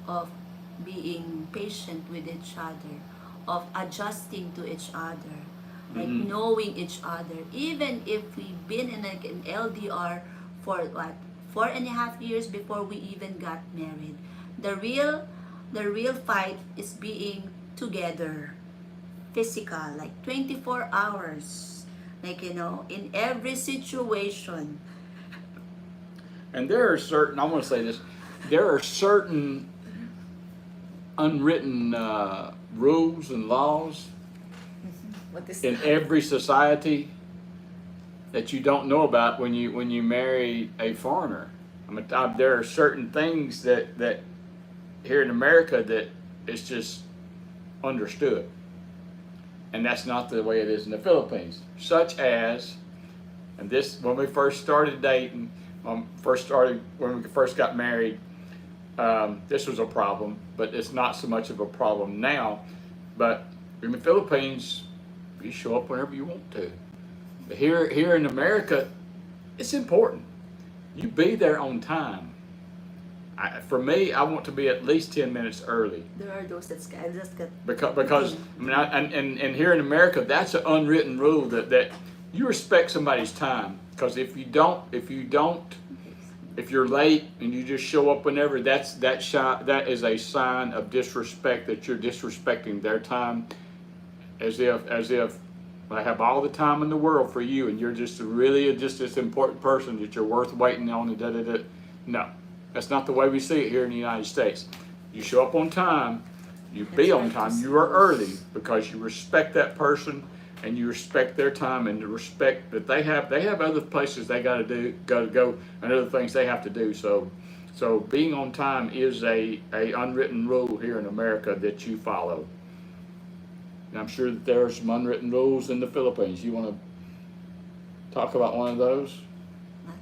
of being patient with each other, of adjusting to each other, like knowing each other. Even if we've been in like an LDR for 4.5 years before we even got married, the real fight is being together physical, like 24 hours, like, in every situation. And there are certain, I want to say this, there are certain unwritten rules and laws What is in that? every society that you don't know about when you marry a foreigner. I mean, there are certain things that here in America that it's just understood, and that's not the way it is in the Philippines. Such as, and this when we first started dating, when we first got married, this was a problem, but it's not so much of a problem now. But in the Philippines, you show up whenever you want to. But here in America, it's important. You be there on time. For me, I want to be at least 10 minutes early. There are those that just get Because I mean, and here in America, that's an unwritten rule that you respect somebody's time. Because if you're late and you just show up whenever, that is a sign of disrespect, that you're disrespecting their time, as if I have all the time in the world for you, and you're just this important person that you're worth waiting on. And da. No, that's not the way we see it here in the United States. You show up on time, you be on time, you are early because you respect that person and you respect their time and the respect that they have other places they got to go and other things they have to do. So being on time is a unwritten rule here in America that you follow. And I'm sure that there are some unwritten rules in the Philippines. You want to talk about one of those? not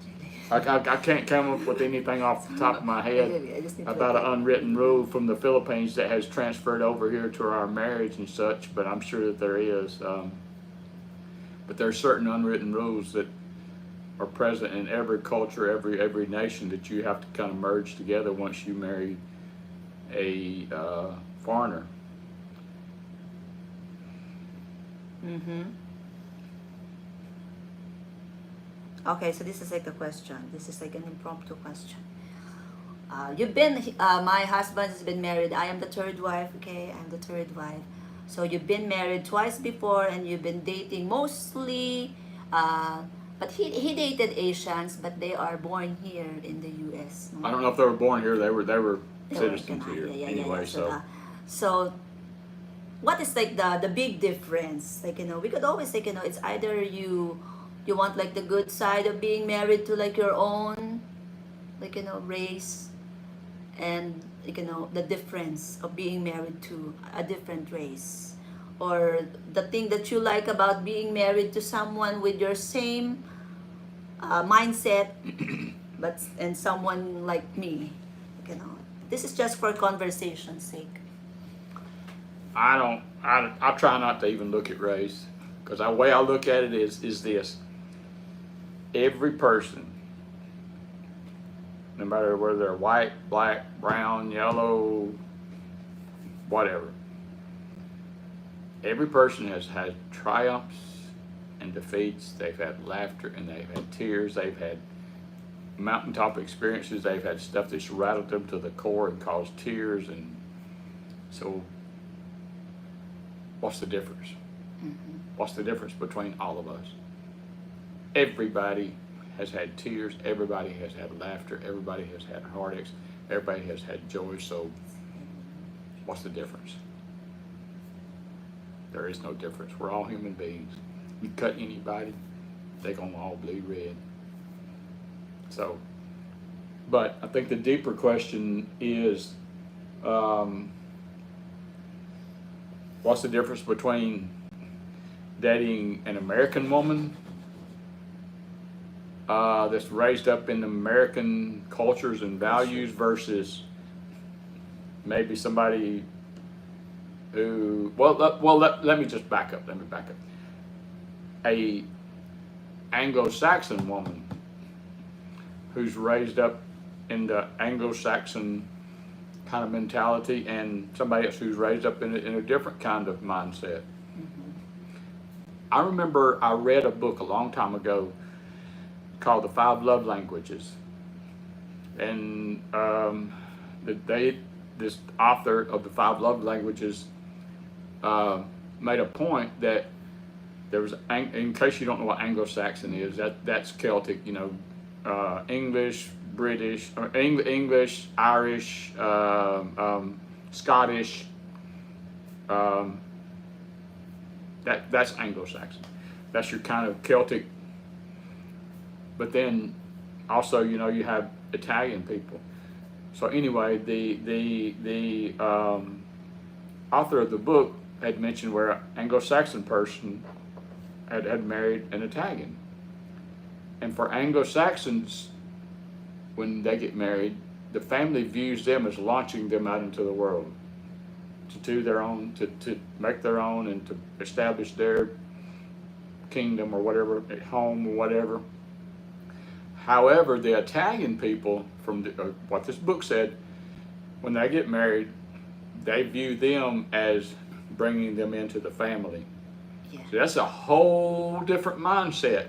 really. I can't come up with anything off the top of my head I just need about an unwritten rule from the Philippines that has transferred over here to our marriage and such, but I'm sure that there is. But there are certain unwritten rules that are present in every culture, every nation, that you have to kind of merge together once you marry a foreigner. Mm-hmm. Okay, so this is like a question. This is like an impromptu question. My husband has been married. I am the third wife, okay? I'm the third wife. So you've been married twice before and you've been dating mostly, but he dated Asians, but they are born here in the U.S. I don't know if they were born here. They were citizens Canadian. here anyway. So what is like the big difference? Like, we could always like, it's either you want like the good side of being married to like your own, like, race, and like, the difference of being married to a different race, or the thing that you like about being married to someone with your same mindset, and someone like me, this is just for conversation's sake. I try not to even look at race, because the way I look at it is this: every person, no matter whether they're white, black, brown, yellow, whatever, every person has had triumphs and defeats. They've had laughter and they've had tears. They've had mountaintop experiences. They've had stuff that's rattled them to the core and caused tears. And so what's the difference? Mm-hmm. What's the difference between all of us? Everybody has had tears. Everybody has had laughter. Everybody has had heartaches. Everybody has had joy. So what's the difference? There is no difference. We're all human beings. You cut anybody, they're gonna all bleed red. So, but I think the deeper question is, what's the difference between dating an American woman that's raised up in American cultures and values versus maybe somebody who, let me just back up. A Anglo-Saxon woman who's raised up in the Anglo-Saxon kind of mentality, and somebody else who's raised up in a different kind of mindset. Mm-hmm. I remember I read a book a long time ago called The 5 Love Languages, and this author of The 5 Love Languages made a point that there was, in case you don't know what Anglo-Saxon is, that's Celtic, English, British, or English, Irish, Scottish. That's Anglo-Saxon. That's your kind of Celtic. But then also, you have Italian people. So anyway, the author of the book had mentioned where an Anglo-Saxon person had married an Italian. And for Anglo-Saxons, when they get married, the family views them as launching them out into the world to do their own, to make their own, and to establish their kingdom or whatever, at home or whatever. However, the Italian people, from what this book said, when they get married, they view them as bringing them into the family. Yeah. So that's a whole different mindset.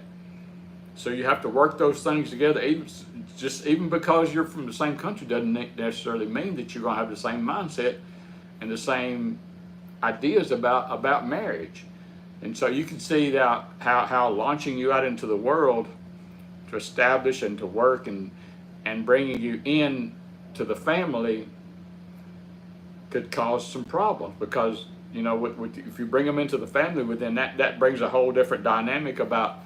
So you have to work those things together. Even because you're from the same country doesn't necessarily mean that you're going to have the same mindset and the same ideas about marriage. And so you can see that how launching you out into the world to establish and to work and bringing you in to the family could cause some problems, because if you bring them into the family, within that brings a whole different dynamic about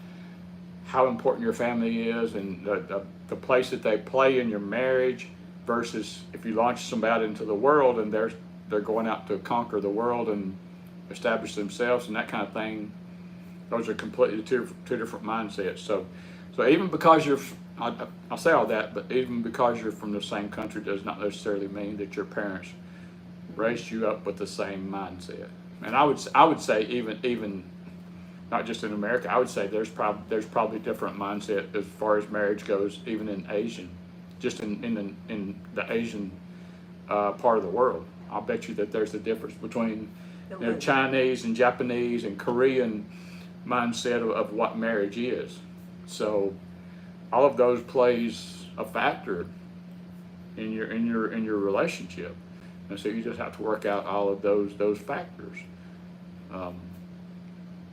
how important your family is and the place that they play in your marriage, versus if you launch somebody out into the world and they're going out to conquer the world and establish themselves and that kind of thing. Those are completely two different mindsets. So even because I'll say all that, but even because you're from the same country does not necessarily mean that your parents raised you up with the same mindset. And I would say even not just in America, I would say there's probably different mindset as far as marriage goes, even in Asian, just in the Asian part of the world. I'll bet you that there's a difference between Chinese and Japanese and Korean mindset of what marriage is. So all of those plays a factor in your relationship, and so you just have to work out all of those factors.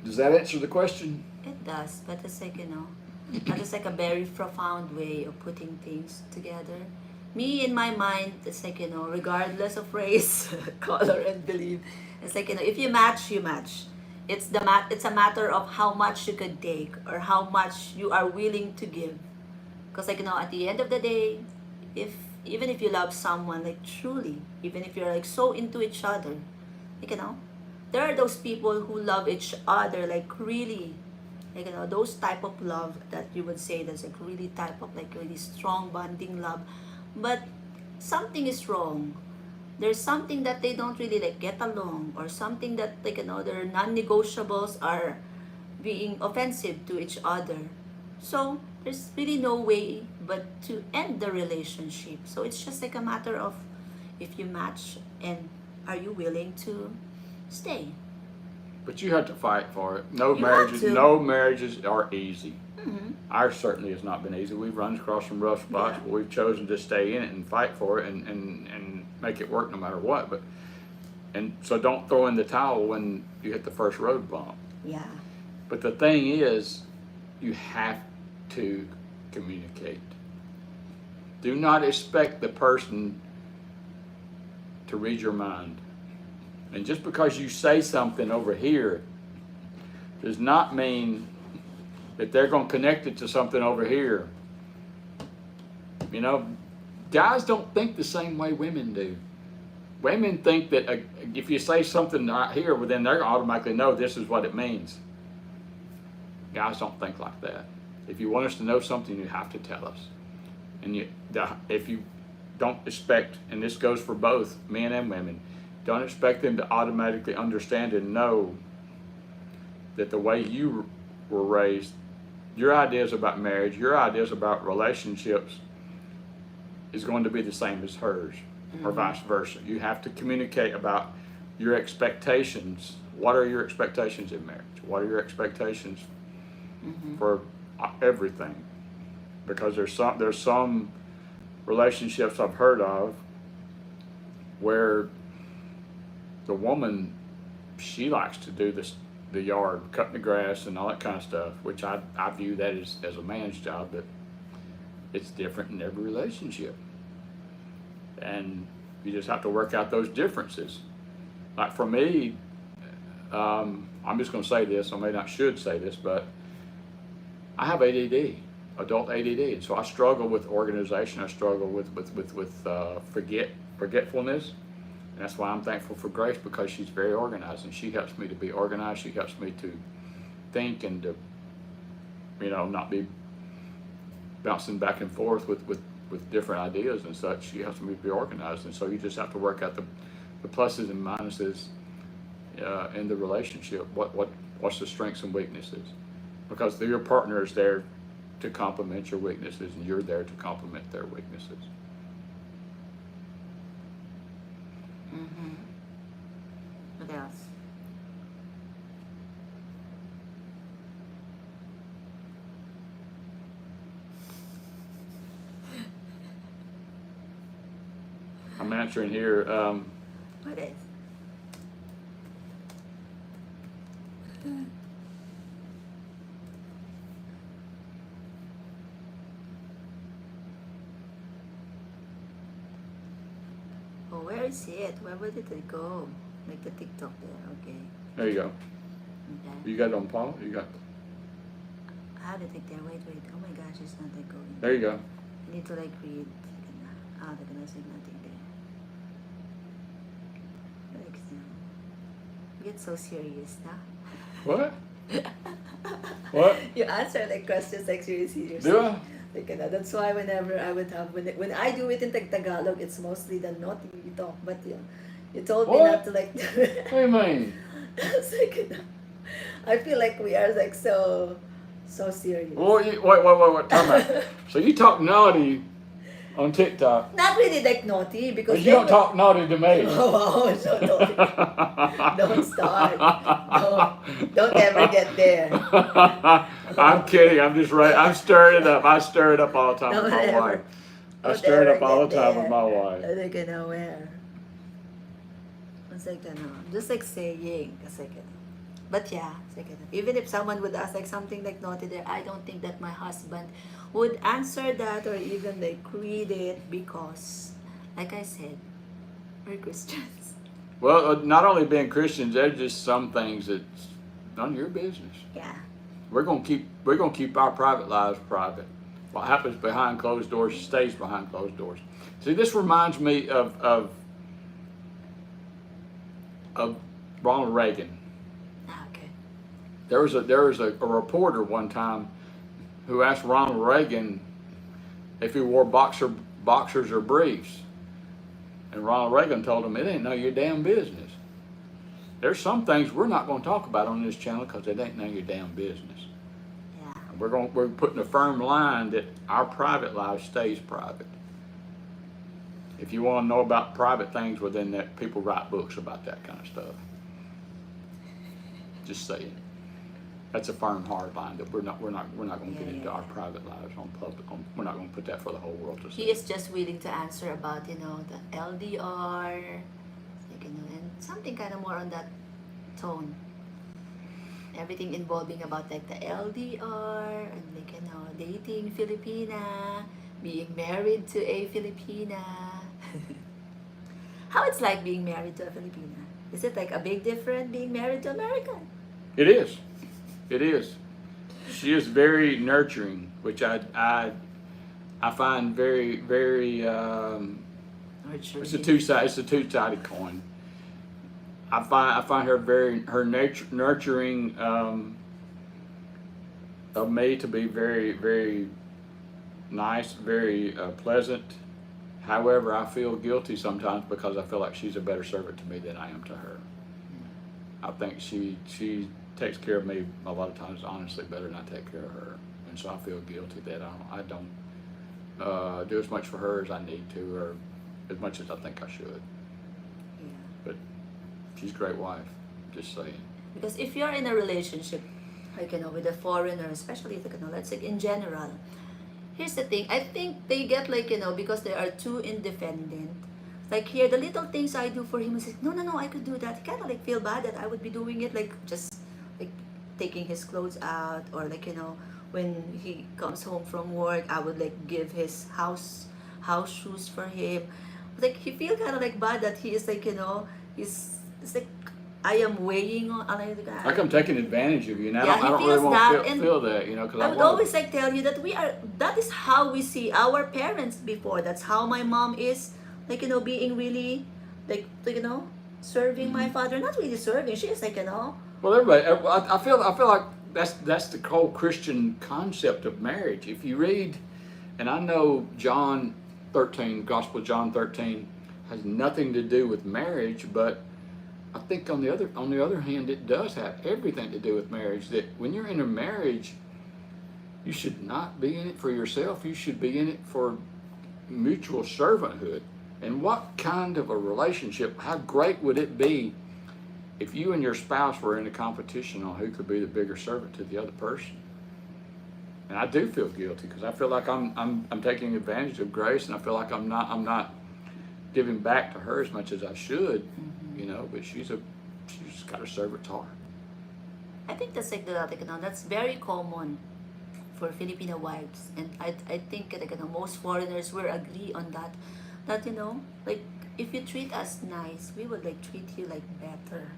Does that answer the question? It does, but it's like, that is like a very profound way of putting things together. Me, in my mind, it's like, regardless of race, color, and belief, it's like, if you match, you match. It's a matter of how much you could take or how much you are willing to give. Because like, at the end of the day, even if you love someone, like truly, even if you're like so into each other, like, there are those people who love each other like really, like, those type of love that you would say that's like really type of like really strong bonding love, but something is wrong. There's something that they don't really like get along, or something that like, their non-negotiables are being offensive to each other. So there's really no way but to end the relationship. So it's just like a matter of if you match and are you willing to stay. But you have to fight for it. You No marriages are easy. Mm-hmm. Ours certainly has not been easy. We've run across some rough spots, but we've chosen to stay in it and fight for it and make it work no matter what. And so don't throw in the towel when you hit the first road bump. Yeah. But the thing is, you have to communicate. Do not expect the person to read your mind. And just because you say something over here does not mean that they're going to connect it to something over here. Guys don't think the same way women do. Women think that if you say something right here, well, then they're going to automatically know this is what it means. Guys don't think like that. If you want us to know something, you have to tell us. And if you don't expect, and this goes for both men and women, don't expect them to automatically understand and know that the way you were raised, your ideas about marriage, your ideas about relationships is going to be the same as hers, or vice versa. You have to communicate about your expectations. What are your expectations in marriage? What are your expectations for everything? Because there's some relationships I've heard of where the woman she likes to do the yard, cutting the grass and all that kind of stuff, which I view that as a man's job, but it's different in every relationship. And you just have to work out those differences. Like for me, I'm just going to say this, I may not should say this, but I have ADD, adult ADD, and so I struggle with organization. I struggle with forgetfulness, and that's why I'm thankful for Grace, because she's very organized, and she helps me to be organized. She helps me to think and to, not be bouncing back and forth with different ideas and such. She helps me to be organized, and so you just have to work out the pluses and minuses in the relationship. What's the strengths and weaknesses? Because your partner is there to complement your weaknesses, and you're there to complement their weaknesses. Mm-hmm. What else? I'm answering here. What is? Oh, where is it? Where did it go? Like the TikTok there. Okay. There you go. Okay. You got it on pause? You got. I have it like there. Wait. Oh my gosh, it's not like going. There you go. I need to like read. Ah, they're gonna say nothing there. Like, get so serious now. What? What? You answer like questions like really serious. Do I? Like, that's why whenever I would have when I do it in Tagalog, it's mostly the naughty talk. But you told me What? not to like do it. What do you mean? It's like, I feel like we are like so serious. Well, wait. Time out. So you talk naughty on TikTok, Not really like naughty because but you don't talk naughty to me. Oh, so naughty. Don't start. Don't ever get there. I'm kidding. I'm just right. I'm stirring it up. I stir it up all the time with my Don't wife. I don't stir it ever up all the get time there. with my wife. Like, where? It's like, just like saying. Kasi, but yeah, it's like, even if someone would ask like something like naughty there, I don't think that my husband would answer that or even like read it because, like I said, we're Christians. Well, not only being Christians, there's just some things that's none of your business. Yeah. We're gonna keep our private lives private. What happens behind closed doors stays behind closed doors. See, this reminds me of Ronald Reagan. Okay. There was a reporter one time who asked Ronald Reagan if he wore boxers or briefs, and Ronald Reagan told him, "It ain't none of your damn business." There's some things we're not going to talk about on this channel because it ain't none of your damn business. Yeah. We're putting a firm line that our private life stays private. If you want to know about private things within that, people write books about that kind of stuff. Just saying. That's a firm hard line that we're not going to get into our private lives on public. We're not going to put that for the whole world to see. He is just willing to answer about the LDR, like, and something kind of more on that tone. Everything involving about like the LDR and like dating Filipina, being married to a Filipina. How it's like being married to a Filipina? Is it like a big difference being married to American? It is. It is. She is very nurturing, which I find very, very. It's a two-sided coin. I find her nurturing of me to be very, very nice, very pleasant. However, I feel guilty sometimes because I feel like she's a better servant to me than I am to her. I think she takes care of me a lot of times honestly better than I take care of her, and so I feel guilty that I don't do as much for her as I need to, or as much as I think I should. Yeah. But she's a great wife, just saying. Because if you're in a relationship, like with a foreigner, especially let's say in general, here's the thing. I think they get like because they are too independent. Like here, the little things I do for him, he's like, no, no, no, I could do that. He kind of like feel bad that I would be doing it, like just like taking his clothes out, or like when he comes home from work, I would like give his house shoes for him. Like he feel kind of like bad that he is like it's like I am weighing on. Like I'm taking advantage of you, and Yeah, I he don't really feels want that, to and feel that, because I I would want always like tell you that that is how we see our parents before. That's how my mom is, like being really like serving my to. father. Not really serving. She is like Well, everybody, I feel like that's the whole Christian concept of marriage. If you read, and I know John 13, Gospel of John 13, has nothing to do with marriage, but I think on the other hand, it does have everything to do with marriage. That when you're in a marriage, you should not be in it for yourself. You should be in it for mutual servanthood. And what kind of a relationship? How great would it be if you and your spouse were in a competition on who could be the bigger servant to the other person? And I do feel guilty because I feel like I'm taking advantage of Grace, and I feel like I'm not giving back to her as much as I should, But she's got a servant's heart. I think that's like that's very common for Filipino wives, and I think most foreigners will agree on that. That like if you treat us nice, we would like treat you like better.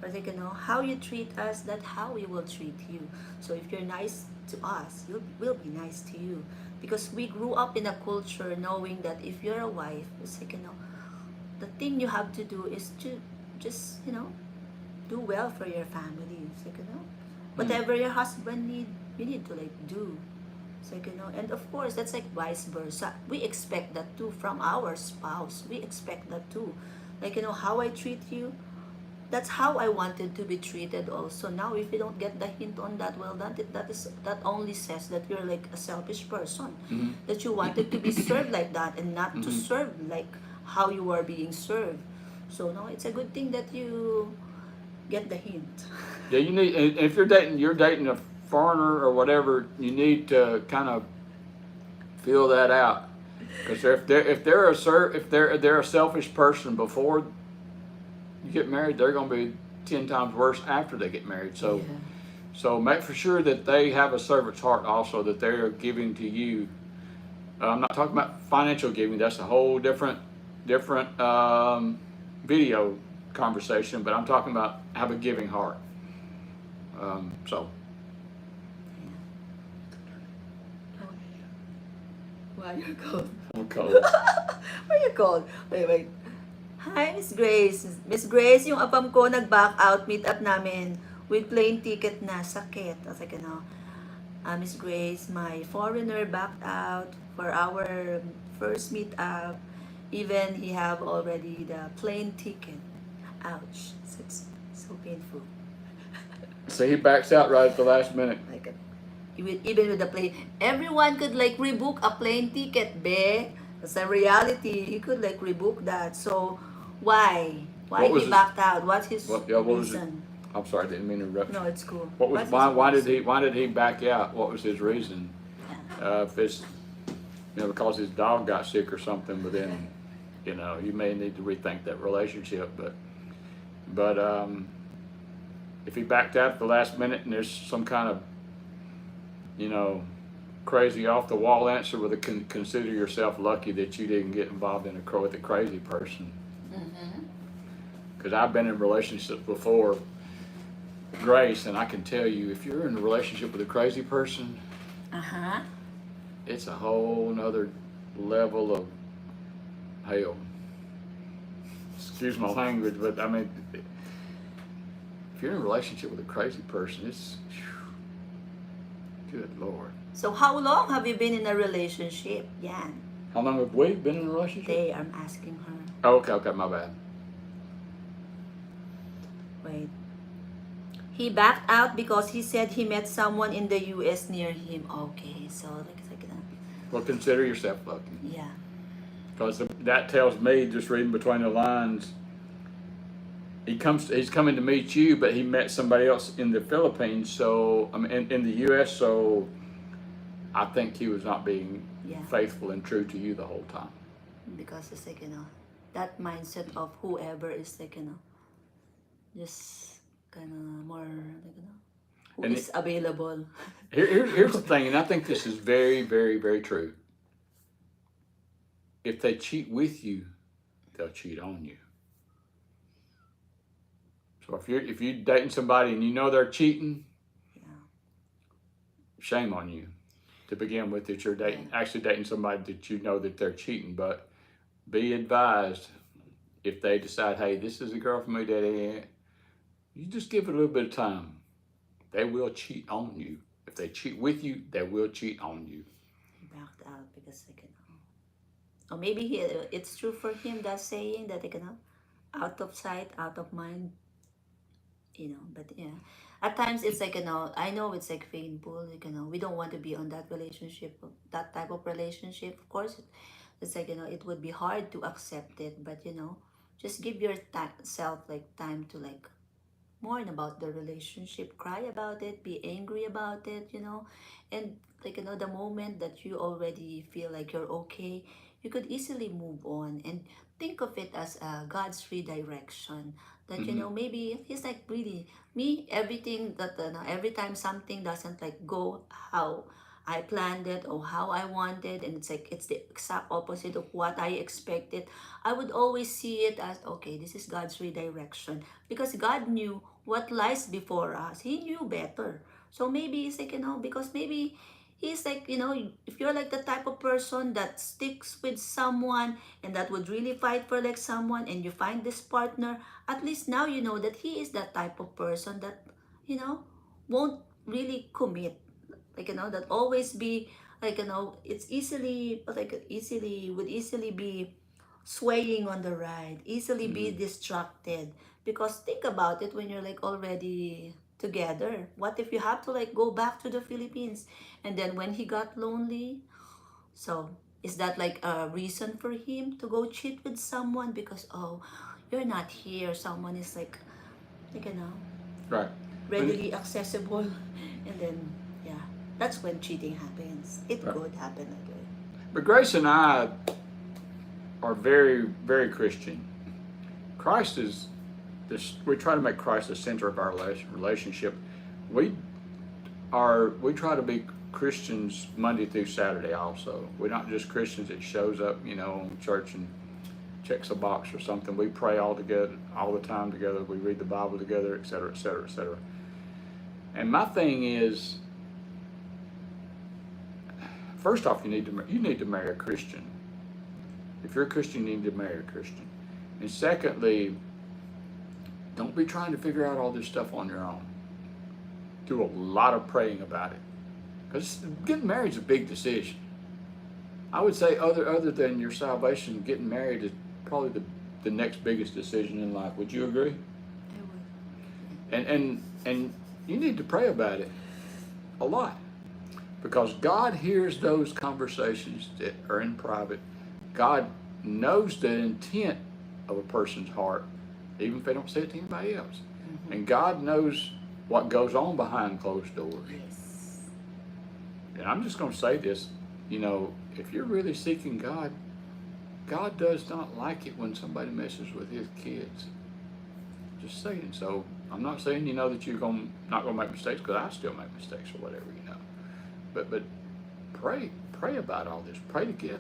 Or like how you treat us, that how we will treat you. So if you're nice to us, we'll be nice to you, because we grew up in a culture knowing that if you're a wife, it's like the thing you have to do is to just do well for your family. It's like whatever your husband need, you need to like do. It's like and of course that's like vice versa. We expect that too from our spouse. We expect that too. Like how I treat you, that's how I wanted to be treated also. Now if you don't get the hint on that, well, that only says that you're like a selfish person. That you wanted to be served like that, and not to serve like how you are being served. So no, it's a good thing that you get the hint. Yeah, you need. And if you're dating a foreigner or whatever, you need to kind of feel that out. Because if they're a selfish person before you get married, they're going to be 10 times worse after they get married. So, Yeah. so make for sure that they have a servant's heart also, that they're giving to you. I'm not talking about financial giving. That's a whole different video conversation. But I'm talking about have a giving heart. So. Why you're cold? I'm cold. Why you cold? Wait. Hi, Miss Grace. Miss Grace, yung AFAM ko nag-back out, meet up namin with plane ticket na, sakit. I was like, Miss Grace, my foreigner backed out for our first meet up. Even he have already the plane ticket. Ouch. So it's so painful. So he backs out right at the last minute. Like, even with the plane, everyone could like rebook a plane ticket, be. That's a reality. He could like rebook that. So why What was he his- backed out? What's his What was it? reason? I'm sorry, I didn't mean to interrupt. No, it's cool. What was What's why his did he back out? What was his reason? If it's because his dog got sick or something, but then you may need to rethink that relationship. But if he backed out at the last minute and there's some kind of crazy off the wall answer with consider yourself lucky that you didn't get involved with a crazy person. Because I've been in relationships before, Grace, and I can tell you, if you're in a relationship with a crazy person, it's a whole nother level of hell. Excuse my language, but I mean, if you're in a relationship with a crazy person, it's good Lord. So how long have you been in a relationship, Yan? How long have we been in a relationship? I'm asking her. Oh, okay, my bad. Wait. He backed out because he said he met someone in the U.S. near him. Okay, so like Well, consider yourself lucky. yeah. Because that tells me, just reading between the lines, he's coming to meet you, but he met somebody else in the Philippines, so I mean in the U.S. So I think he was not being Yeah. faithful and true to you the whole time. Because it's like that mindset of whoever is like, just kind of more like, who And is available. here's the thing, and I think this is very, very, very true. If they cheat with you, they'll cheat on you. So if you're dating somebody and you know they're cheating, Yeah. shame on you to begin with, that you're dating, actually dating somebody that you know that they're cheating. But be advised, if they decide, hey, this is a girl for me, Daddy, you just give it a little bit of time. They will cheat on you. If they cheat with you, they will cheat on you. He backed out because like, or maybe it's true for him, that saying that like, out of sight, out of mind. But yeah, at times it's like, I know it's like painful, like, we don't want to be on that relationship, that type of relationship, of course. It's like, it would be hard to accept it, but just give yourself like time to like mourn about the relationship, cry about it, be angry about it, and like, the moment that you already feel like you're okay, you could easily move on and think of it as God's redirection. That, Mm-hmm. maybe He's like, really, me, everything that, every time something doesn't like go how I planned it or how I wanted, and it's like it's the exact opposite of what I expected, I would always see it as, okay, this is God's redirection, because God knew what lies before us. He knew better. So maybe it's like, because maybe He's like, if you're like the type of person that sticks with someone and that would really fight for like someone, and you find this partner, at least now you know that he is that type of person that, you know, won't really commit. Like, that always be like, it's easily, like, would easily be swaying on the ride, easily be Mm-hmm. distracted. Because think about it, when you're like already together, what if you have to like go back to the Philippines, and then when he got lonely, so is that like a reason for him to go cheat with someone because, oh, you're not here, someone is like, Right. But, readily accessible, and then yeah, that's when cheating happens. It right. could happen again. But Grace and I are very, very Christian. Christ is this. We try to make Christ the center of our relationship. We we try to be Christians Monday through Saturday. Also, we're not just Christians that shows up, in church and checks a box or something. We pray all together, all the time together. We read the Bible together, etc., etc., etc. And my thing is, first off, you need to marry a Christian. If you're a Christian, you need to marry a Christian. And secondly, don't be trying to figure out all this stuff on your own. Do a lot of praying about it, because getting married is a big decision. I would say other than your salvation, getting married is probably the next biggest decision in life. Would you agree? I would. And you need to pray about it a lot, because God hears those conversations that are in private. God knows the intent of a person's heart, even if they don't say it to anybody else. Mm-hmm. And God knows what goes on behind closed doors. Yes. And I'm just going to say this, if you're really seeking God, God does not like it when somebody messes with His kids. Just saying. So I'm not saying, that you're not going to make mistakes, because I still make mistakes or whatever, But pray about all this. Pray together.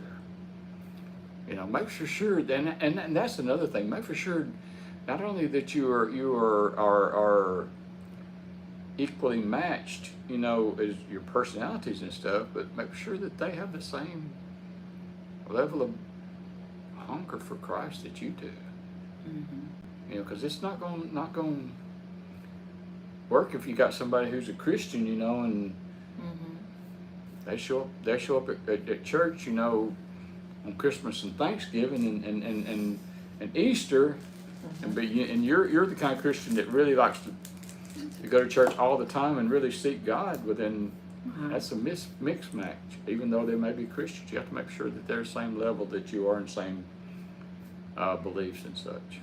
Make sure, and that's another thing. Make for sure, not only that you are equally matched, as your personalities and stuff, but make sure that they have the same level of hunger for Christ that you do. Mm-hmm. Because it's not going to work if you got somebody who's a Christian, and Mm-hmm. they show up at church, on Christmas and Thanksgiving and Easter, Mm-hmm. and you're the kind of Christian that really likes to go to church all the time and really seek God. But then Mm-hmm. that's a mixed match. Even though they may be Christians, you have to make sure that they're the same level that you are, in same beliefs and such.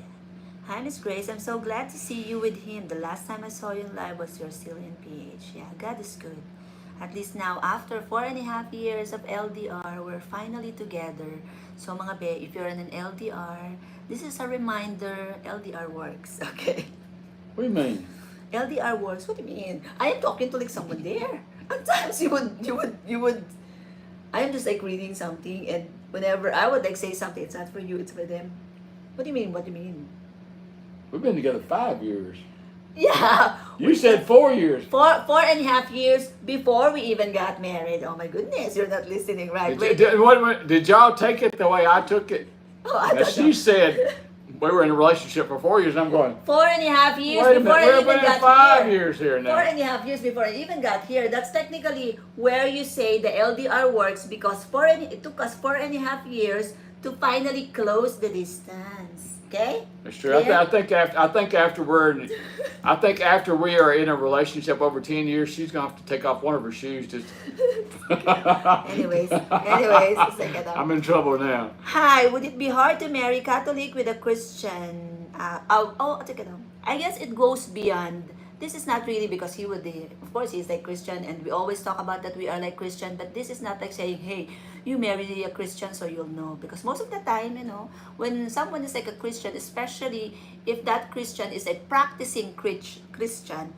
Hi, Miss Grace. I'm so glad to see you with him. The last time I saw you in live was you're still in PH. Yeah, God is good. At least now, after 4.5 years of LDR, we're finally together. So mga be, if you're in an LDR, this is a reminder, LDR works, okay? What do you mean? LDR works, what do you mean? I am talking to like someone there. At times you would, I am just like reading something, and whenever I would like say something, it's not for you, it's for them. What do you mean? What do you mean? We've been together 5 years. Yeah. You said 4 years. 4.5 years before we even got married. Oh my goodness, you're not listening, right? Did y'all take it the way I took it? Oh, I Now don't she know. said we were in a relationship for 4 years, and I'm going, 4.5 years wait a before minute, I we've even been got 5 here. years here now. 4.5 years before I even got here. That's technically where you say the LDR works, because it took us 4.5 years to finally close the distance. Okay? That's true. I think after we are in a relationship over 10 years, she's gonna have to take off one of her shoes. Just. Anyways, second up. I'm in trouble now. Hi, would it be hard to marry Catholic with a Christian? Take it down. I guess it goes beyond. This is not really because he would, of course, he's like Christian, and we always talk about that we are like Christian, but this is not like saying, hey, you marry a Christian so you'll know. Because most of the time, when someone is like a Christian, especially if that Christian is a practicing Christian,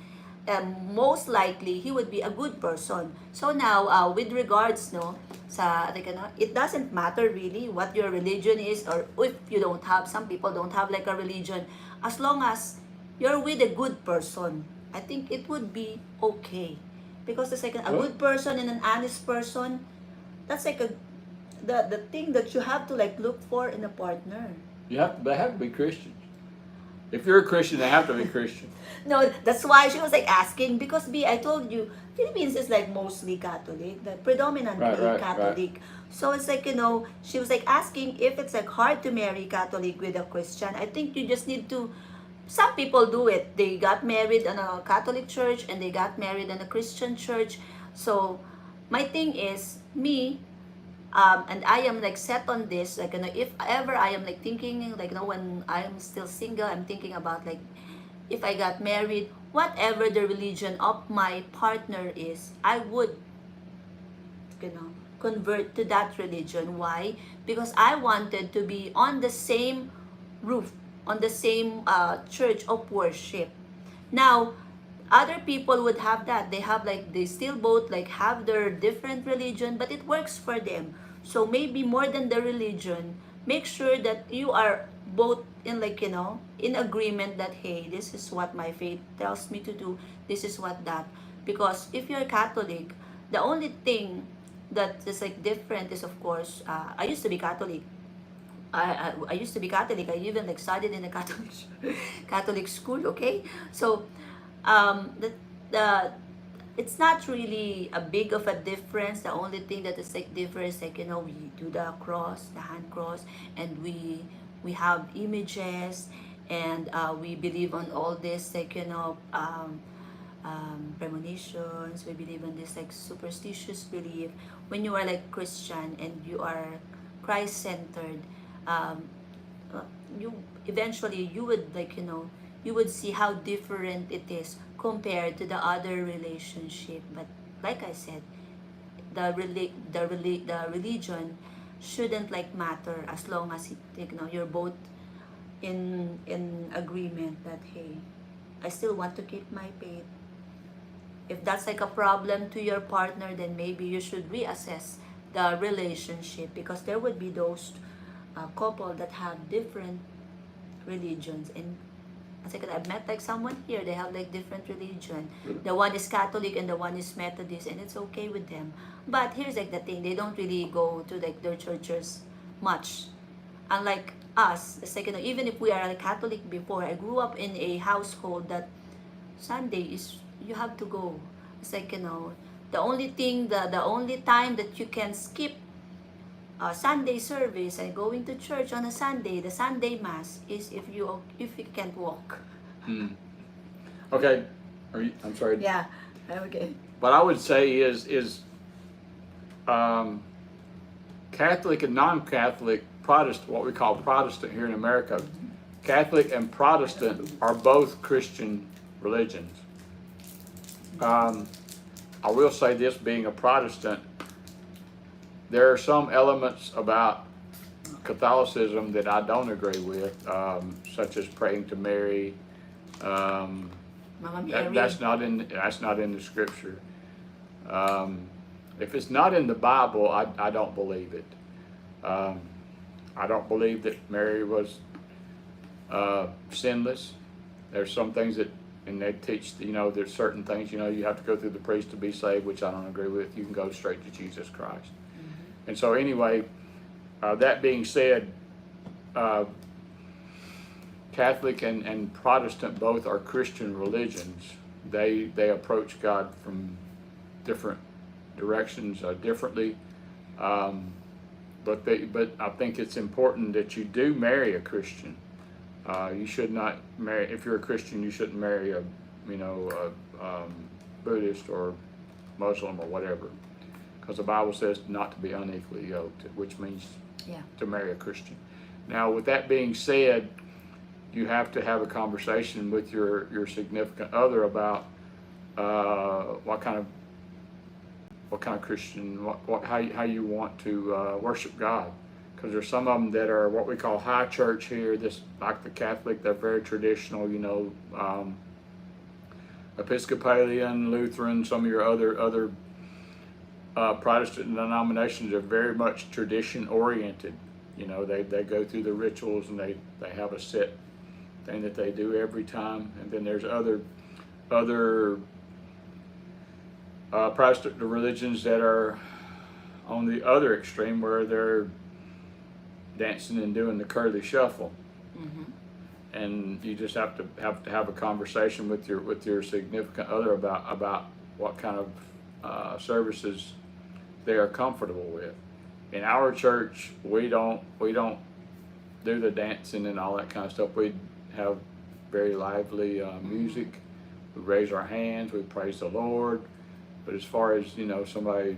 most likely he would be a good person. So now, with regards, it doesn't matter really what your religion is, or if you don't have, some people don't have like a religion, as long as you're with a good person, I think it would be okay. Because a good person and an honest person, that's like the thing that you have to like look for in a partner. They have to be Christians. If you're a Christian, they have to be Christian. No, that's why she was like asking, because I told you, Philippines is like mostly Catholic, like predominantly Right. Catholic. So it's like, she was like asking if it's like hard to marry Catholic with a Christian. I think you just need to, some people do it. They got married in a Catholic church and they got married in a Christian church. So my thing is, me, and I am like set on this, like, if ever I am like thinking, like, when I'm still single, I'm thinking about like, if I got married, whatever the religion of my partner is, I would, convert to that religion. Why? Because I wanted to be on the same roof, on the same church of worship. Now, other people would have that. They still both like have their different religion, but it works for them. So maybe more than the religion, make sure that you are both in in agreement that, hey, this is what my faith tells me to do. This is what that. Because if you're Catholic, the only thing that is like different is, of course, I used to be Catholic. I used to be Catholic. I even like studied in a Catholic school. Okay, so the it's not really a big of a difference. The only thing that is like different is like, we do the cross, the hand cross, and we have images, and we believe on all this like premonitions. We believe in this like superstitious belief. When you are like Christian and you are Christ centered, you eventually you would like you would see how different it is compared to the other relationship. But like I said, the religion shouldn't like matter, as long as you're both in agreement that, hey, I still want to keep my faith. If that's like a problem to your partner, then maybe you should reassess the relationship, because there would be those couple that have different religions. And as I said, I've met like someone here, they have like different religion. The one is Catholic and the one is Methodist, and it's okay with them. But here's like the thing, they don't really go to like their churches much. Unlike us, it's like, even if we are like Catholic before, I grew up in a household that Sunday is, you have to go. It's like, the only thing, the only time that you can skip Sunday service and going to church on a Sunday, the Sunday Mass, is if you can't walk. Okay, I'm sorry. Yeah, okay. What I would say is Catholic and non-Catholic, Protestant, what we call Protestant here in America, Catholic and Protestant are both Christian religions. I will say this, being a Protestant, there are some elements about Catholicism that I don't agree with, such as praying to Mary. Um, Mama Mary. that's not in the scripture. If it's not in the Bible, I don't believe it. I don't believe that Mary was sinless. There's some things that, and they teach, there's certain things, you have to go through the priest to be saved, which I don't agree with. You can go straight to Jesus Christ. Mm-hmm. And so anyway, that being said, Catholic and Protestant both are Christian religions. They approach God from different directions differently. But I think it's important that you do marry a Christian. You should not marry, if you're a Christian, you shouldn't marry a Buddhist or Muslim or whatever, because the Bible says not to be unequally yoked, which means to marry a Christian. Now, with that being said, you have to have a conversation with your significant other about what kind of Christian, how you want to worship God. Because there's some of them that are what we call high church here. This, like the Catholic, they're very traditional. Episcopalian, Lutheran, some of your other Protestant denominations are very much tradition oriented. They go through the rituals and they have a set thing that they do every time. And then there's other Protestant religions that are on the other extreme, where they're dancing and doing the curly shuffle. Mm-hmm. And you just have to have a conversation with your significant other about what kind of services they are comfortable with. In our church, we don't do the dancing and all that kind of stuff. We have very lively music. We raise our hands. We praise the Lord. But as far as somebody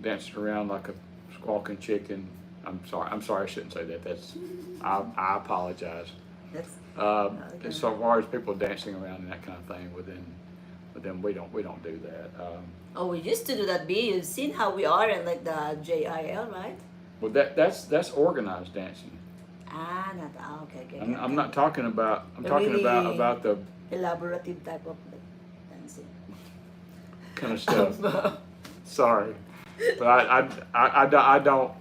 dancing around like a squawking chicken, I'm sorry, I shouldn't say that. I apologize. As far as people dancing around and that kind of thing, within we don't do that. We used to do that. You've seen how we are in like the JIL, right? Well, that's organized dancing. Okay. I'm not talking about. I'm talking really about the elaborative type of dancing kind of stuff. Sorry, but I don't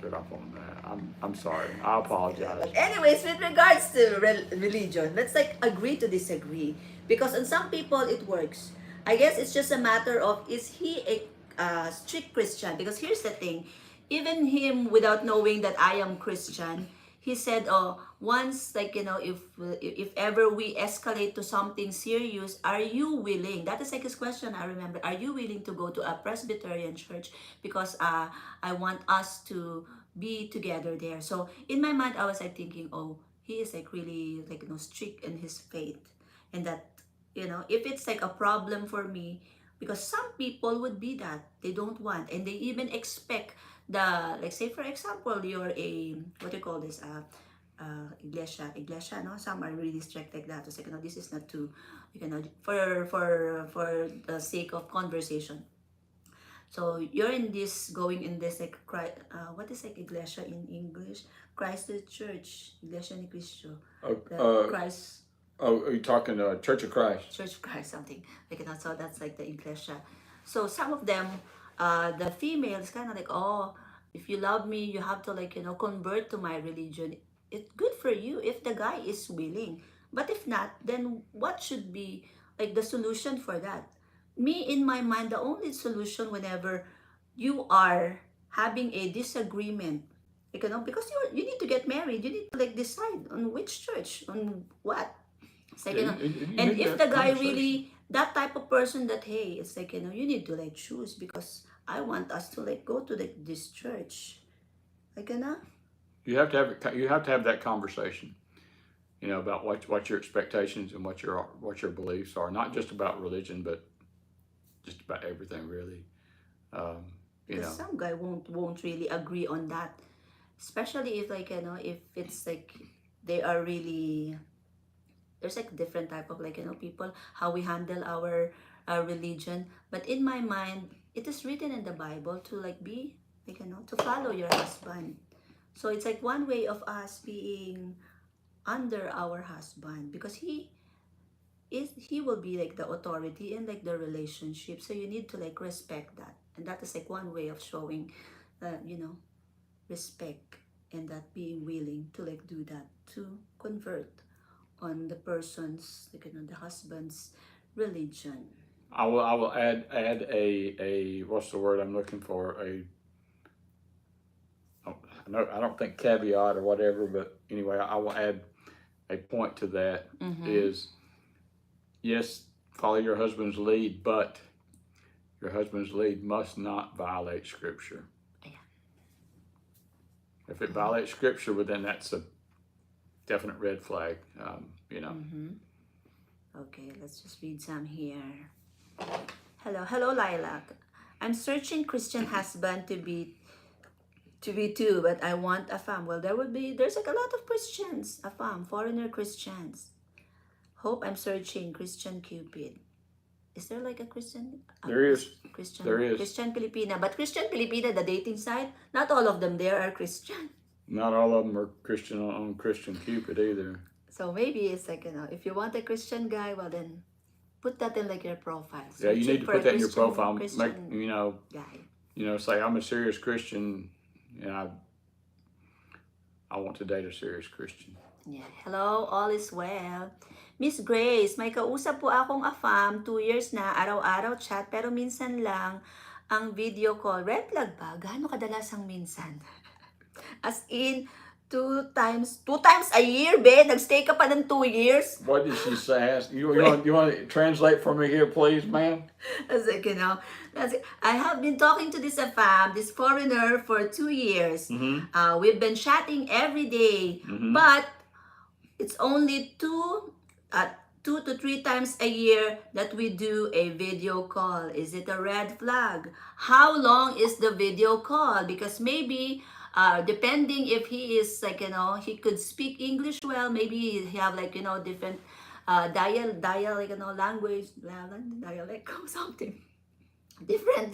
get up on that. I'm sorry. I apologize. But anyways, with regards to religion, let's agree to disagree, because on some people it works. I guess it's just a matter of, is he a strict Christian? Because here's the thing, even him, without knowing that I am Christian, he said, once, if ever we escalate to something serious, are you willing? That is his question, I remember. Are you willing to go to a Presbyterian church? Because I want us to be together there. So in my mind, I was thinking, he is really strict in his faith. And that, if it's a problem for me, because some people would be that, they don't want, and they even expect say for example, you're a, what do you call this, iglesia, no? Some are really strict like that. It's this is not too, for the sake of conversation. So you're going in this what is iglesia in English? Christ the Church, Iglesia ni Cristo. Christ. Oh, are you talking Church of Christ? Church of Christ, something so that's the iglesia. So some of them, the females kind of if you love me, you have to convert to my religion. It's good for you if the guy is willing. But if not, then what should be the solution for that? Me, in my mind, the only solution whenever you are having a disagreement, because you need to get married, you need to decide on which church, on what. It's and if the guy really, that type of person that, hey, it's you need to choose, because I want us to go to this church. You have to have that conversation, about what your expectations and what your beliefs are, not just about religion, but just about everything, really. Because some guy won't really agree on that, especially if if it's they are really there's like different type of like, people, how we handle our religion. But in my mind, it is written in the Bible to like be like, to follow your husband. So it's like one way of us being under our husband, because he will be like the authority in like the relationship, so you need to like respect that. And that is like one way of showing respect, and that being willing to like do that, to convert on the person's like, the husband's religion. I will add a what's the word I'm looking for, I don't think caveat or whatever, but anyway, I will add a point to that. Is yes, follow your husband's lead, but your husband's lead must not violate Scripture. Yeah. If it violates Scripture, well, then that's a definite red flag. Okay, let's just read some here. Hello, Lilac. I'm searching Christian husband to be too, but I want AFAM. Well, there's like a lot of Christians, AFAM, foreigner Christians. Hope I'm searching Christian Cupid. Is there like a Christian? There is. Christian. There is. Christian Filipina. But Christian Filipina, the dating site, not all of them there are Christian. Not all of them are Christian on Christian Cupid either. So maybe it's like, if you want a Christian guy, well then put that in like your profile. So yeah, you need to put that in your profile. Make, guy. Say I'm a serious Christian, and I want to date a serious Christian. Yeah. Hello, all is well. Miss Grace, may kausap po akong AFAM, 2 years na, araw-araw chat, pero minsan lang ang video call. Red flag ba? Gaano kadalas ang minsan? As in, 2 times a year, be? Nagstay ka pa ng 2 years? What did she say? You want to translate for me here, please, ma'am? That's like, I have been talking to this AFAM, this foreigner, for 2 years. We've been chatting every day, but it's only 2 to 3 times a year that we do a video call. Is it a red flag? How long is the video call? Because maybe depending if he is like, he could speak English well, maybe he have like, different language, dialect or something different,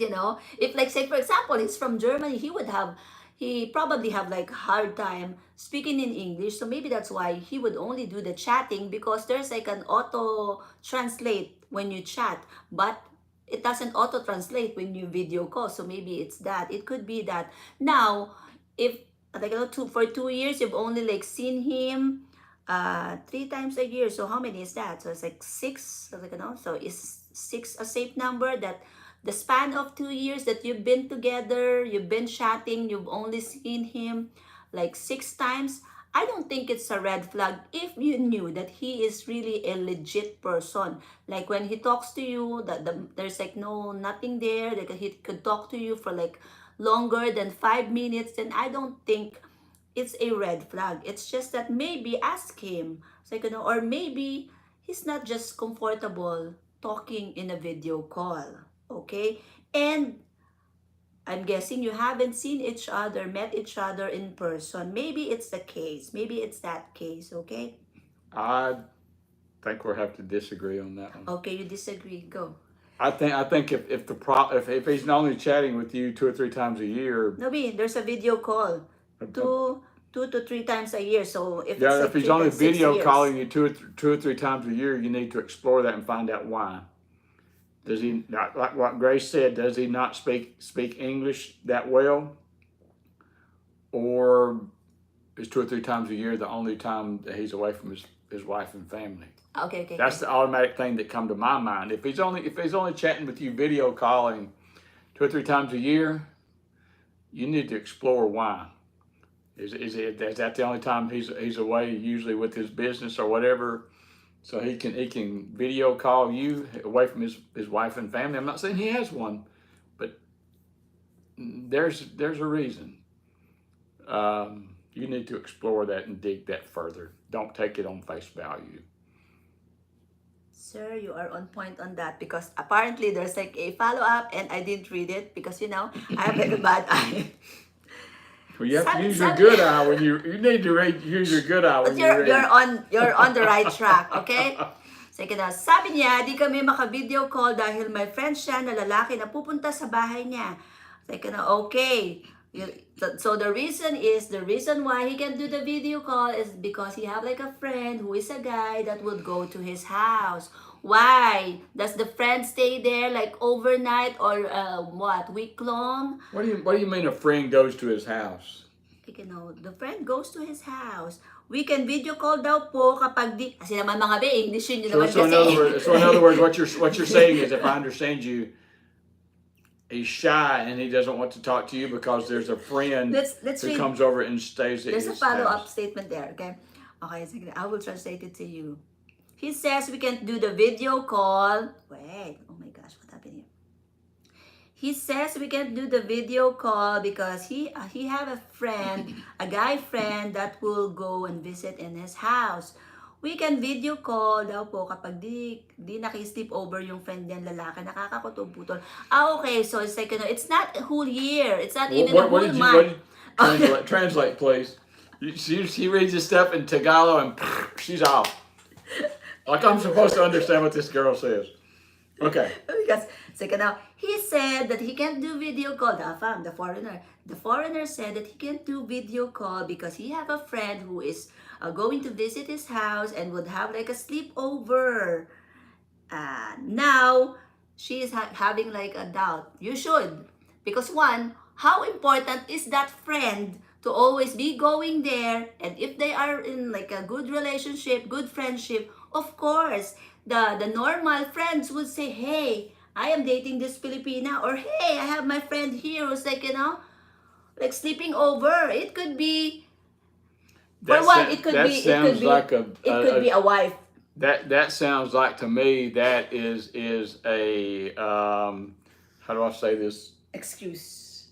if like, say for example, he's from Germany, he probably have like hard time speaking in English, so maybe that's why he would only do the chatting, because there's like an auto translate when you chat, but it doesn't auto translate when you video call. So maybe it's that. It could be that. Now, if like, for 2 years you've only like seen him 3 times a year, so how many is that? So it's like 6. So like, so is 6 a safe number, that the span of 2 years that you've been together, you've been chatting, you've only seen him like 6 times? I don't think it's a red flag if you knew that he is really a legit person. Like when he talks to you, there's like nothing there, like he could talk to you for like longer than 5 minutes, then I don't think it's a red flag. It's just that maybe ask him, so, or maybe he's not just comfortable talking in a video call. Okay? And I'm guessing you haven't seen each other, met each other in person. Maybe it's the case. Maybe it's that case, okay? I think we'll have to disagree on that one. Okay, you disagree. Go. I think if he's only chatting with you 2 or 3 times a year. No, there's a video call. 2 to 3 times a year. So if if he's only video calling you 2 or 3 times a year, you need to explore that and find out why. Does he, like what Grace said, does he not speak English that well? Or is 2 or 3 times a year the only time that he's away from his wife and family? Okay. That's the automatic thing that come to my mind. If he's only chatting with you, video calling 2 or 3 times a year, you need to explore why. Is that the only time he's away, usually with his business or whatever? So he can video call you away from his wife and family. I'm not saying he has one, but there's a reason. You need to explore that and dig that further. Don't take it on face value. Sir, you are on point on that, because apparently there's like a follow-up and I didn't read it because, I have like a bad eye. Well, you have to Sabi, use your sabi, good eye when you need to use your good eye but when you read. you're on the right track, okay? Sige na, sabi niya, di kami maka-video call dahil may friend siya na lalaki na pupunta sa bahay niya. Sige na, okay. So the reason why he can do the video call is because he have like a friend who is a guy that would go to his house. Why? Does the friend stay there like overnight or what, week long? What do you mean a friend goes to his house? Like, the friend goes to his house. We can video call daw po kapag di... Kasi naman mga be, Englishin nyo naman kasi. So in other words, what you're saying is, if I understand you, he's shy and he doesn't want to talk to you because there's a friend Let's who read. comes over and stays at There's his a follow-up house. statement there, okay? Okay, sige, I will translate it to you. He says we can do the video call. Wait, oh my gosh, what happened here? He says we can do the video call because he have a friend, a guy friend that will go and visit in his house. We can video call daw po kapag di naki-sleep over yung friend niyan lalaki, nakakakutong-putol. Okay, so it's like, it's not a whole year. It's not even a whole month. Translate, please. She reads this stuff in Tagalog and she's off. Like I'm supposed to understand what this girl says. Okay. Because, second now, he said that he can't do video call. The AFAM, the foreigner. The foreigner said that he can't do video call because he have a friend who is going to visit his house and would have like a sleepover. Now, she is having like a doubt. You should. Because one, how important is that friend to always be going there? And if they are in like a good relationship, good friendship, of course, the normal friends would say, hey, I am dating this Filipina, or hey, I have my friend here who's like, like sleeping over. It could be, for one, it could be a wife. That sounds like to me that is a how do I say this? Excuse.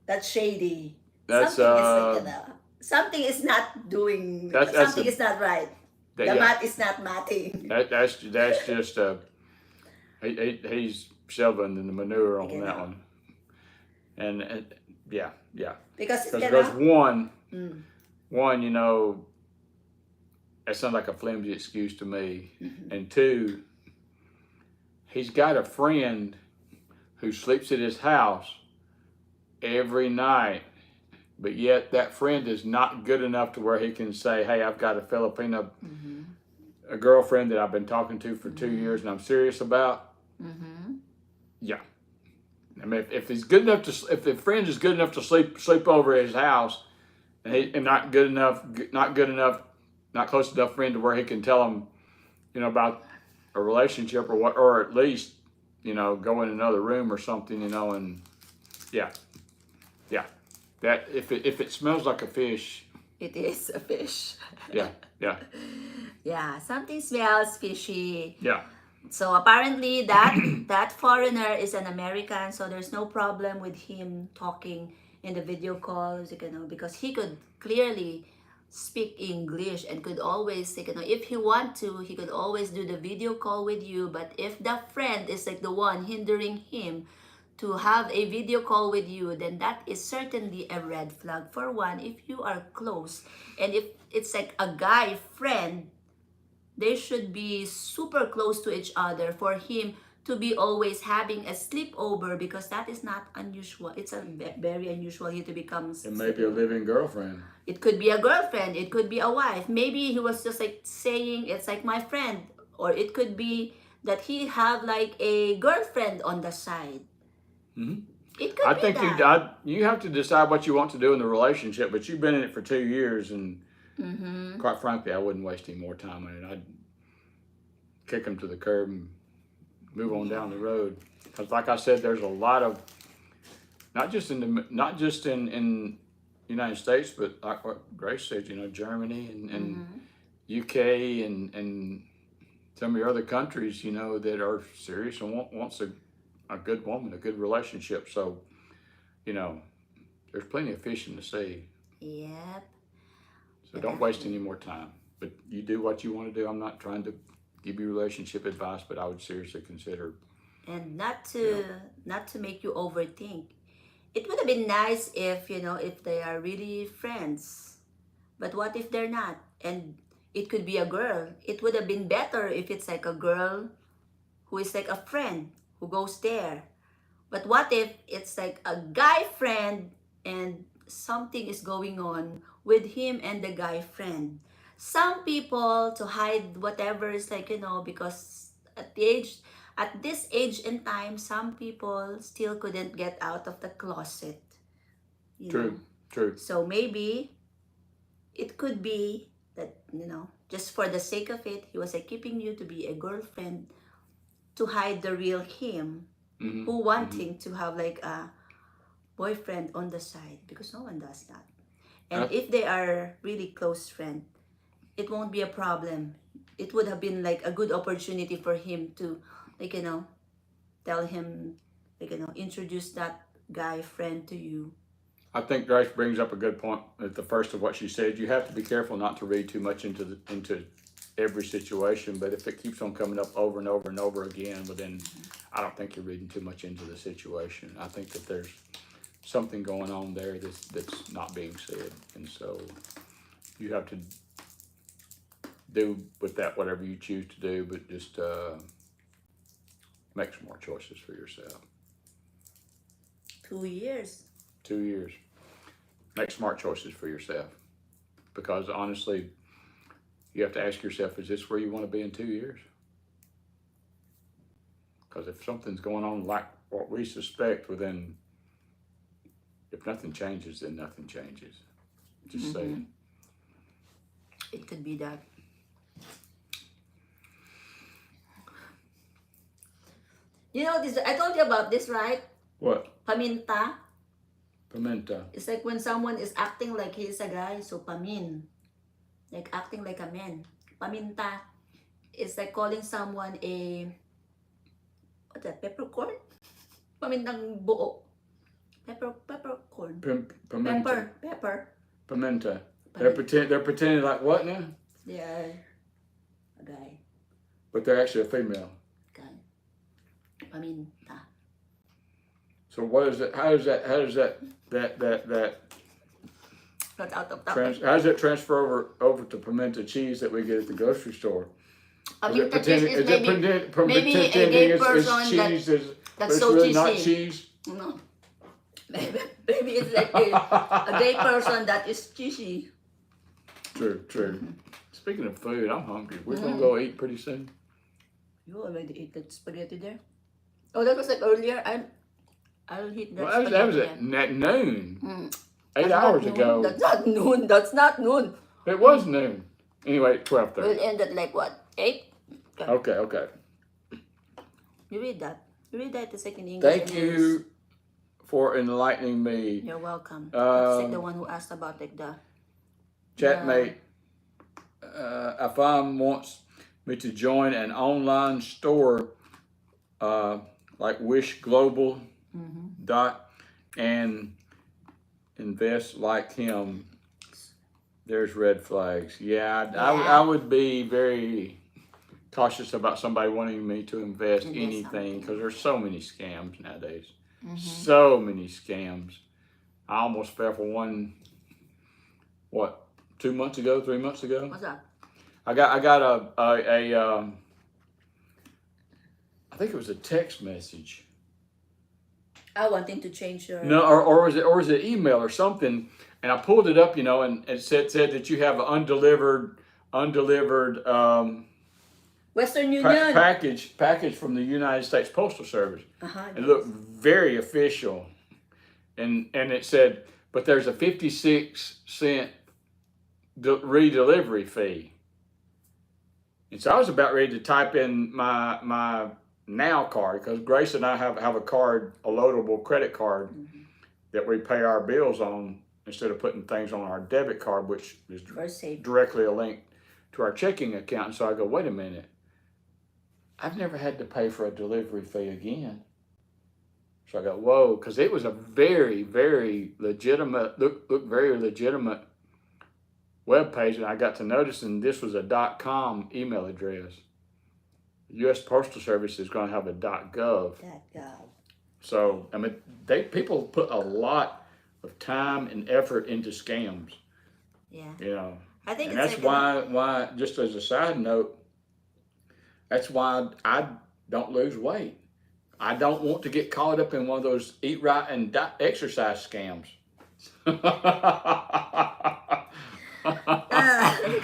That's shady. That's something is not doing. Something is not right. The mat is not matting. That's just he's shoveling in the manure on that one, and yeah. Because one, that sounds like a flimsy excuse to me, and two, he's got a friend who sleeps at his house every night. But yet that friend is not good enough to where he can say, hey, I've got a Filipina, a girlfriend that I've been talking to for 2 years and I'm serious about. Yeah. I mean, if he's good enough if the friend is good enough to sleep over at his house and not close enough friend to where he can tell him, about a relationship or at least, go in another room or something, and yeah. That if it smells like a fish, it is a fish. Yeah. Yeah, something smells fishy. Yeah. So apparently that foreigner is an American, so there's no problem with him talking in the video calls, because he could clearly speak English and could always, if he want to, he could always do the video call with you. But if the friend is like the one hindering him to have a video call with you, then that is certainly a red flag. For one, if you are close and if it's like a guy friend, they should be super close to each other for him to be always having a sleepover, because that is not unusual. It's a very unusual here to become. It may be a living girlfriend. It could be a girlfriend. It could be a wife. Maybe he was just like saying it's like my friend, or it could be that he have like a girlfriend on the side. It could I be think that. you have to decide what you want to do in the relationship, but you've been in it for 2 years, and quite frankly, I wouldn't waste any more time on it. I'd kick him to the curb and move on down the road. Because, like I said, there's a lot of not just in the United States, but like what Grace said, Germany and UK and some of your other countries, that are serious and wants a good woman, a good relationship. So, there's plenty of fish in the sea. Yep. So don't waste any more time. But you do what you want to do. I'm not trying to give you relationship advice, but I would seriously consider. And not to make you overthink. it would have been nice if, you know, if they are really friends. But what if they're not? And it could be a girl. It would have been better if it's like a girl who is like a friend who goes there. But what if it's like a guy friend and something is going on with him and the guy friend? Some people to hide whatever is like, you know, because at this age and time, some people still couldn't get out of the closet, you know. True, true. So maybe it could be that, you know, just for the sake of it, he was like keeping you to be a girlfriend to hide the real him Mm-hmm. who wanting to have like a boyfriend on the side, because no one does that. And if they are really close friend, it won't be a problem. It would have been like a good opportunity for him to, like, you know, tell him, like, you know, introduce that guy friend to you. I think Grace brings up a good point at the first of what she said. You have to be careful not to read too much into every situation, but if it keeps on coming up over and over and over again, well then I don't think you're reading too much into the situation. I think that there's something going on there that's not being said, and so you have to do with that whatever you choose to do, but just make some more choices for yourself. 2 years. 2 years. Make smart choices for yourself, because honestly, you have to ask yourself, is this where you want to be in 2 years? Because if something's going on like what we suspect, well then, if nothing changes, then nothing changes. Just saying. It could be that. You know this, I told you about this, right? What? Paminta. Pimenta. It's like when someone is acting like he's a guy, so pamin. Like acting like a man. Paminta. It's like calling someone a, what's that, peppercorn? Pamintang buo. Peppercorn. Pimenta. Pepper. Pimenta. They're pretending like what now? They are a guy. But they're actually a female. Guy. Paminta. So what is it? How does that Not out of topic. how does that transfer over to pimento cheese that we get at the grocery store? Paminta cheese is maybe a pretending gay it's person cheese, that's it's so really cheesy. not cheese? No. Maybe it's like a gay person that is cheesy. True. Speaking of food, I'm hungry. We're gonna go eat pretty soon. You already ate that spaghetti there? Oh, that was like earlier. I'll eat that Well, that spaghetti. was at noon. 8 That's hours not ago. noon. That's not noon. That's not noon. It was noon. Anyway, 12:30. We'll end at like what? 8? Okay. You read that. You read that. It's like in English. Thank you for enlightening me. You're welcome. That's like the Um, one who asked about like the Chatmate, AFAM wants me to join an online store like Wish Global and invest like him. There's red flags. Yeah. I would be very cautious about somebody wanting me to invest anything, because there's so many scams nowadays. So many scams. I almost fell for one. What? 2 months ago? 3 months ago? What's that? I got a I think it was a text message. I wanting to change your. No, or was it email or something? And I pulled it up, and it said that you have an undelivered Western Union. package from the United States Postal Service. It looked very official, and it said, but there's a 56-cent redelivery fee. And so I was about ready to type in my Now card, because Grace and I have a card, a loadable credit card that we pay our bills on instead of putting things on our debit card, which is directly a link to our checking account. And so I go, wait a minute, I've never had to pay for a delivery fee again. So I go, whoa, because it was a very, very legitimate, looked very legitimate web page, and I got to noticing this was a .com email address. U.S. Postal Service is going to have a .gov. So I mean, people put a lot of time and effort into scams. Yeah. You know, I think and it's that's like why just as a side note, that's why I don't lose weight. I don't want to get caught up in one of those eat right and exercise scams. it's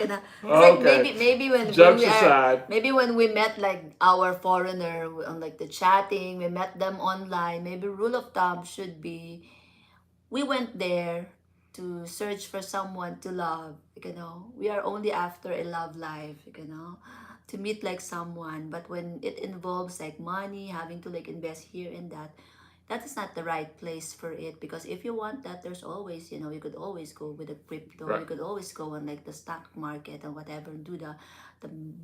like Okay, when jokes we are aside. maybe when we met like our foreigner on like the chatting, we met them online. Maybe rule of thumb should be we went there to search for someone to love. We are only after a love life. To meet like someone. But when it involves like money, having to like invest here and that is not the right place for it, because if you want that, there's always, you could always go with the crypto, Right. you could always go on like the stock market and whatever, do the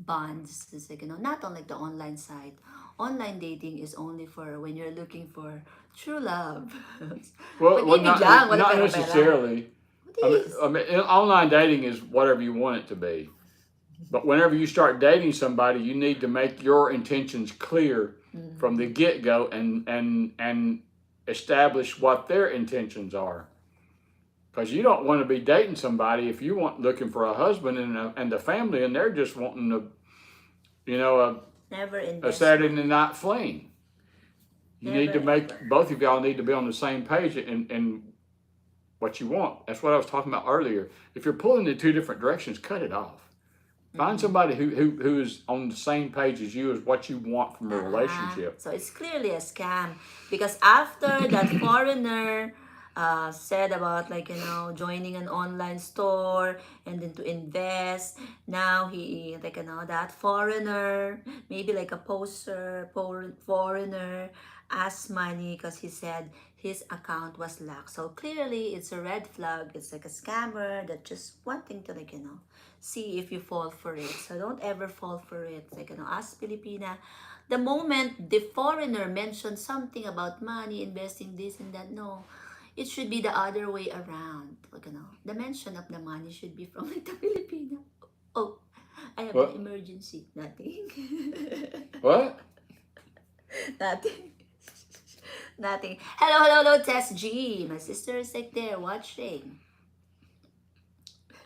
bonds. It's like, not on like the online side. Online dating is only for when you're looking for true love. Well, Pag-ibig lang, wala not pera-pera. necessarily. What is? Online dating is whatever you want it to be. But whenever you start dating somebody, you need to make your intentions clear from the get go, and establish what their intentions are. Because you don't want to be dating somebody if you want looking for a husband and a family, and they're just wanting Never a invest. Saturday night fling. You need to Never make ever. both of y'all need to be on the same page in what you want. That's what I was talking about earlier. If you're pulling in two different directions, cut it off. Find somebody who is on the same page as you as what you want from a relationship. So it's clearly a scam, because after that foreigner said about like joining an online store and then to invest, now he like that foreigner, maybe like a foreigner, asked money because he said his account was locked. So clearly it's a red flag. It's like a scammer that just wanting to like see if you fall for it. So don't ever fall for it. Like as Filipina, the moment the foreigner mentioned something about money, investing this and that, no, it should be the other way around. Like the mention of the money should be from like the Filipino. Oh, I have What? an emergency. Nothing. What? Nothing. Nothing. Hello, Tess G. My sister is like there watching.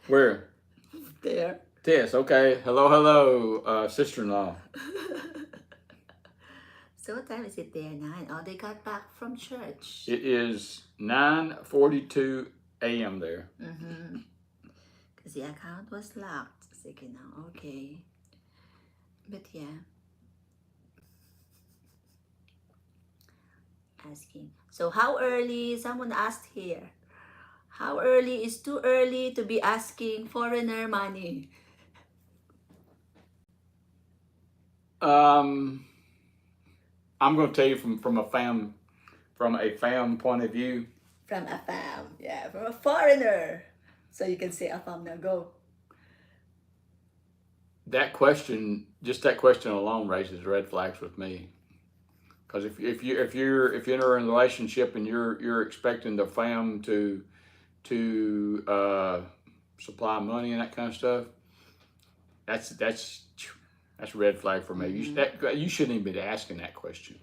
Where? There. Tess. Okay. Hello, sister-in-law. So what time is it there? 9. Oh, they got back from church. It is 9:42 a.m. there. Because the account was locked. So, okay. But yeah. Asking. So how early? Someone asked here. How early is too early to be asking foreigner money? I'm going to tell you from a fam point of view. From AFAM. Yeah, from a foreigner. So you can say AFAM now. Go. That question alone raises red flags with me. Because if you're in a relationship and you're expecting the fam to supply money and that kind of stuff, that's a red flag for me. You shouldn't even be asking that question.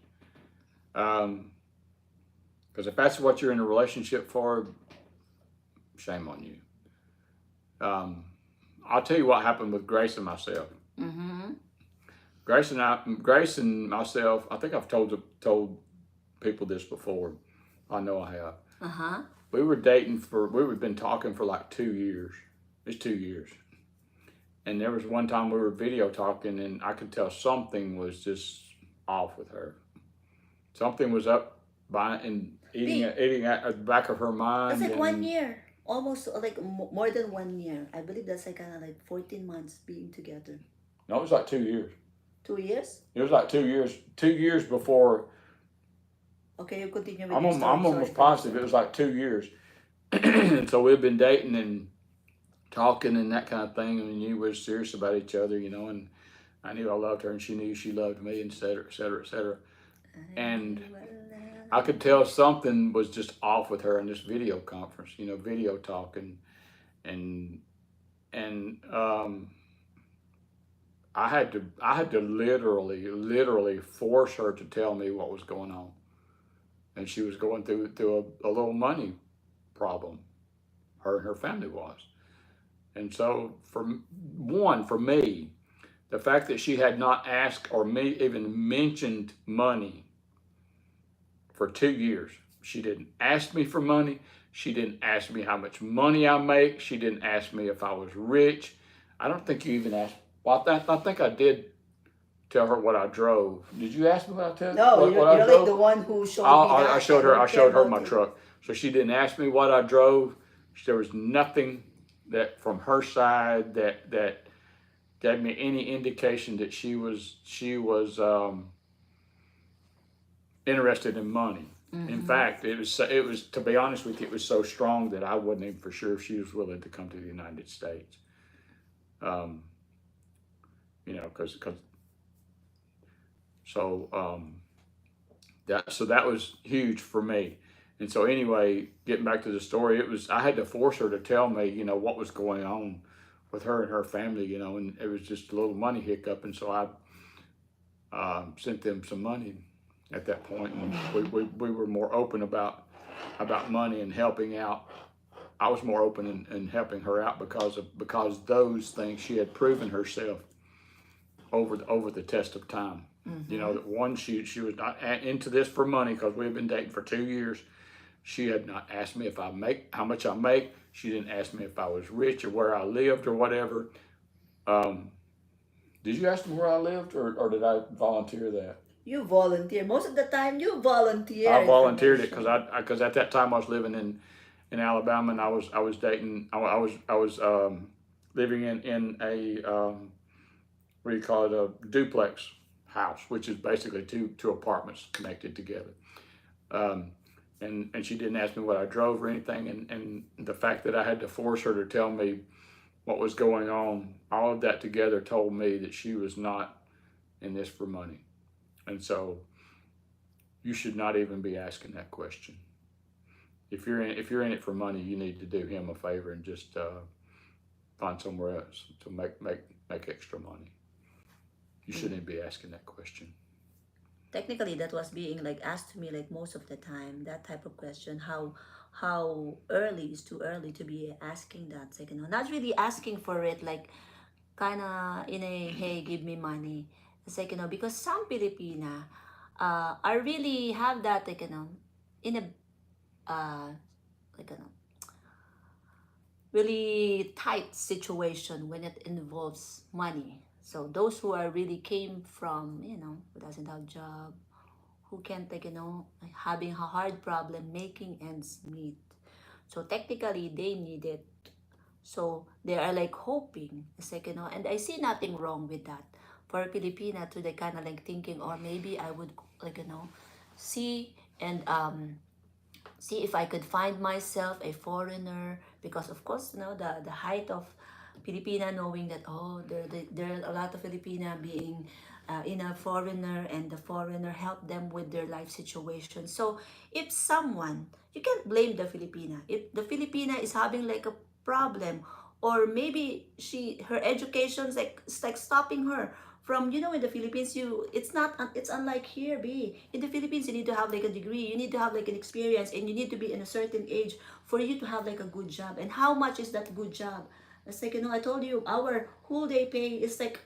Because if that's what you're in a relationship for, shame on you. I'll tell you what happened with Grace and myself. Grace and myself, I think I've told people this before. I know I have. We were dating we've been talking for like 2 years. It's 2 years. And there was one time we were video talking, and I could tell something was just off with her. Something was up eating at the back of her mind. That's like 1 year. Almost like more than 1 year. I believe that's like kind of like 14 months being together. No, it was like 2 years. 2 years? It was like 2 years. 2 years before. Okay, you continue with I'm your story. almost positive it was like 2 years. So we've been dating and talking and that kind of thing, and we knew we were serious about each other, and I knew I loved her and she knew she loved me, et cetera, et cetera, et cetera. And I could tell something was just off with her in this video conference, video talking, and I had to literally force her to tell me what was going on. and she was going through a little money problem. Her and her family was, and so for me, the fact that she had not asked or even mentioned money for 2 years. She didn't ask me for money. She didn't ask me how much money I make. She didn't ask me if I was rich. I don't think you even asked. Well, I think I did tell her what I drove. Did you ask me what I tell No, what I you're like drove? the one who showed me that. I showed her. don't I care showed her about my it. truck. So she didn't ask me what I drove. There was nothing that from her side that gave me any indication that she was interested in money. In fact, it was to be honest with you, it was so strong that I wasn't even for sure if she was willing to come to the United States. Um, because so that was huge for me. And so anyway, getting back to the story, I had to force her to tell me, what was going on with her and her family, and it was just a little money hiccup, and so I sent them some money at that point, and we were more open about money and helping out. I was more open in helping her out because those things she had proven herself over the test of time. That one, she was not into this for money because we had been dating for 2 years. She had not asked me if I make how much I make. She didn't ask me if I was rich or where I lived or whatever. Um, did you ask me where I lived, or did I volunteer that? You volunteer. Most of the time, you volunteer I volunteered it information. because at that time I was living in Alabama, and I was dating. I was living in a what do you call it, a duplex house, which is basically two apartments connected together. Um, and she didn't ask me what I drove or anything, and the fact that I had to force her to tell me what was going on, all of that together told me that she was not in this for money. And so you should not even be asking that question. If you're in it for money, you need to do him a favor and just find somewhere else to make extra money. You shouldn't be asking that question. Technically, that was being like asked to me like most of the time. That type of question, how early is too early to be asking that? Like, not really asking for it, like kind of in a hey, give me money. It's like, because some Filipina are really have that, like, in a like, really tight situation when it involves money. So those who are really came from, who doesn't have job, who can't, like, having a hard problem making ends meet. So technically they need it. So they are like hoping. It's like, and I see nothing wrong with that. For a Filipina to the kind of like thinking, or maybe I would, like, see and see if I could find myself a foreigner, because of course, the height of Filipina knowing that, oh, there are a lot of Filipina being in a foreigner, and the foreigner help them with their life situation. So if someone, you can't blame the Filipina if the Filipina is having like a problem, or maybe her education's like it's like stopping her from, in the Philippines, it's not, it's unlike here. In the Philippines, you need to have like a degree, you need to have like an experience, and you need to be in a certain age for you to have like a good job. And how much is that good job? It's like, I told you, our whole day pay is like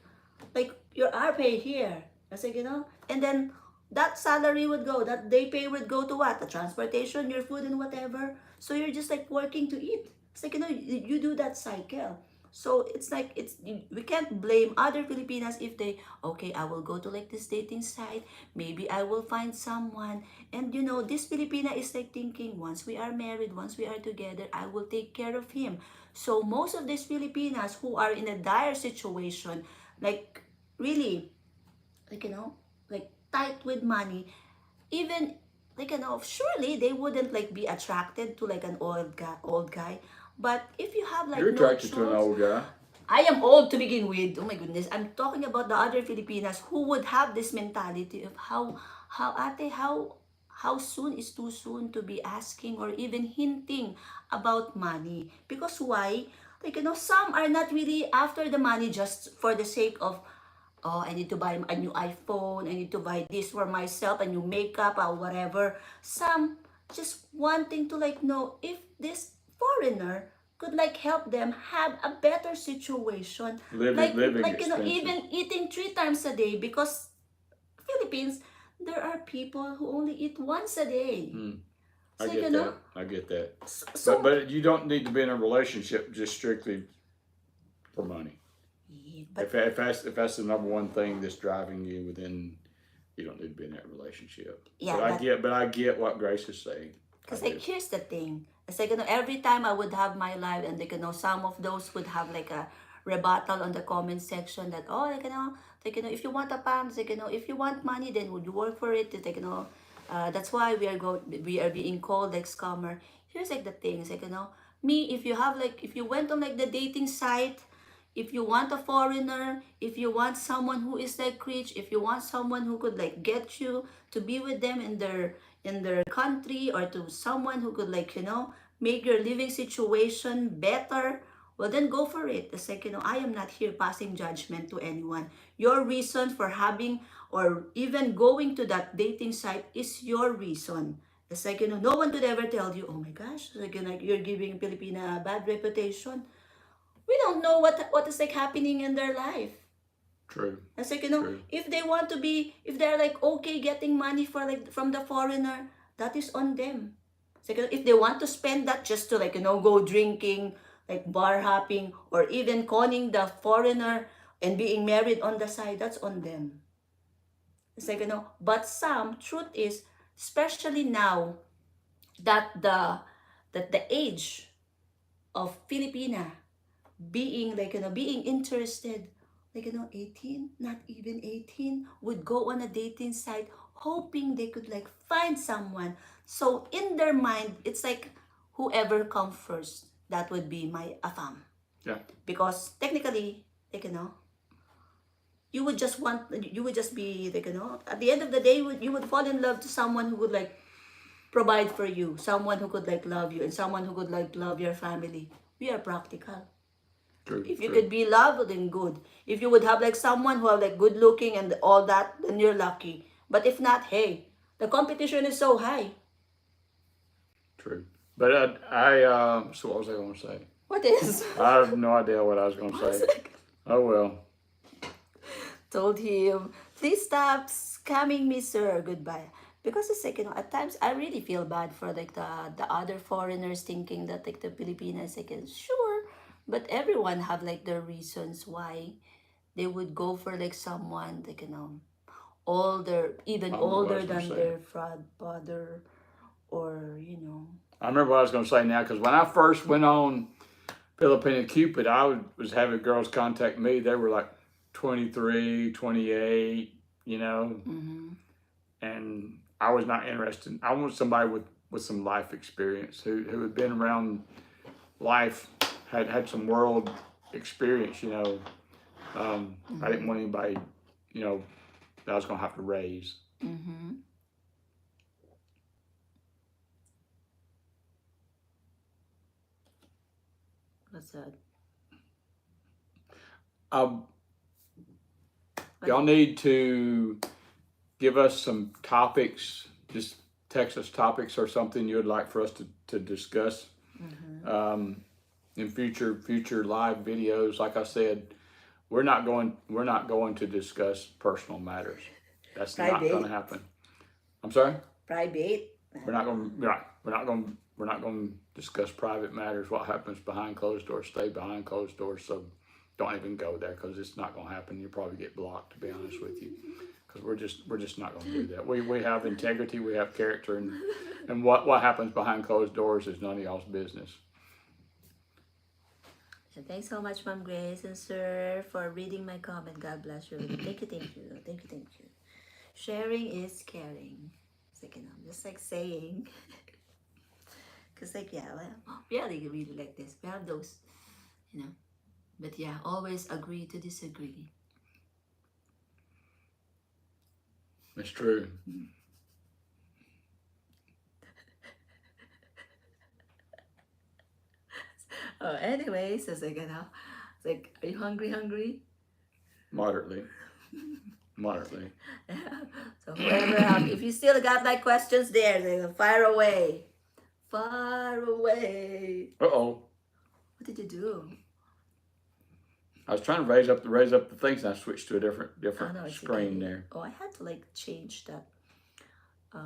your our pay here. It's like, and then that salary would go, that day pay would go to what? The transportation, your food, and whatever. So you're just like working to eat. It's like, you do that cycle. So it's like, we can't blame other Filipinas if they, okay, I will go to like this dating site, maybe I will find someone, and this Filipina is like thinking, once we are married, once we are together, I will take care of him. So most of these Filipinas who are in a dire situation, like really, like, like tight with money, even, like, surely they wouldn't like be attracted to like an old guy. But if you have like You're no attracted to an choice, old guy. I am old to begin with. Oh my goodness. I'm talking about the other Filipinas who would have this mentality of how soon is too soon to be asking or even hinting about money. Because why? Like, some are not really after the money just for the sake of oh, I need to buy a new iPhone, I need to buy this for myself, a new makeup or whatever. Some just wanting to like know if this foreigner could like help them have a better situation. Living Like expenses. even eating 3 times a day, because Philippines, there are people who only eat once a day. Hmm. I So get that. I get that. so But you don't need to be in a relationship just strictly for money. yeah, If that's the number one thing that's driving you within, you don't need to be in that relationship. yeah, but But I get what Grace is saying. I because like do. here's the thing. It's like every time I would have my live, and like some of those would have like a rebuttal on the comment section that, oh, like if you want a PAM, like if you want money, then would you work for it? Like that's why we are being called like scammer. Here's like the things, like me, if you have like, if you went on like the dating site, if you want a foreigner, if you want someone who is like rich, if you want someone who could like get you to be with them in their country, or to someone who could like make your living situation better, well then go for it. It's like I am not here passing judgment to anyone. Your reason for having or even going to that dating site is your reason. It's like no one could ever tell you, oh my gosh, like, you're giving Filipina a bad reputation. We don't know what is like happening in their life. True. It's like True. if they want to be, if they're like okay getting money for like from the foreigner, that is on them. It's like if they want to spend that just to like go drinking, like bar hopping, or even conning the foreigner and being married on the side, that's on them. It's like but some truth is, especially now that the age of Filipina being like being interested, like 18, not even 18, would go on a dating site hoping they could like find someone. So in their mind, it's like whoever comes first, that would be my AFAM. Yeah. Because technically, like you would just be like at the end of the day, you would fall in love to someone who would like provide for you, someone who could like love you, and someone who could like love your family. We are practical. True. If you True. could be loved, then good. If you would have like someone who are like good looking and all that, then you're lucky. But if not, hey, the competition is so high. True. But so what was I going to say? What is? I have no idea what I was going to say. Oh well. Told him, please stop scamming me, sir. Goodbye. Because it's like at times I really feel bad for like the other foreigners thinking that like the Filipinas like sure, but everyone have like their reasons why they would go for like someone like older, even I remember what I older was going to than say. their father, or I remember what I was going to say now, because when I first went on Filipino Cupid, was having girls contact me. They were like 23, 28, mm-hmm. and I was not interested. I want somebody with some life experience, who had been around life, had some world experience. I didn't want anybody, that I was going to have to raise. Mm-hmm. What's that? Um, y'all need to give us some topics. Just text us topics or something you would like for us to discuss in future live videos. Like I said, we're not going to discuss personal matters. That's not going to Private. happen. I'm sorry. Private. We're not going. We're not going to discuss private matters. What happens behind closed doors, stay behind closed doors. So don't even go there, because it's not going to happen. You'll probably get blocked, to be honest with you, because we're just not going to do that. We have integrity, we have character, and what happens behind closed doors is none of y'all's business. And thanks so much, Ma'am Grace and Sir, for reading my comment. God bless you. Thank you, thank you, thank you, thank you. Sharing is caring. It's like just like saying. Cause like we really like this. We have those, But yeah, always agree to disagree. It's true. Anyways, it's like it's like, are you hungry? Moderately. Moderately. So whoever if you still got like questions there, they go fire away. Far away. Uh-oh. What did you do? I was trying to raise up the things, and I switched to a Oh different no, it's screen okay. there. Oh, I had to like change that. The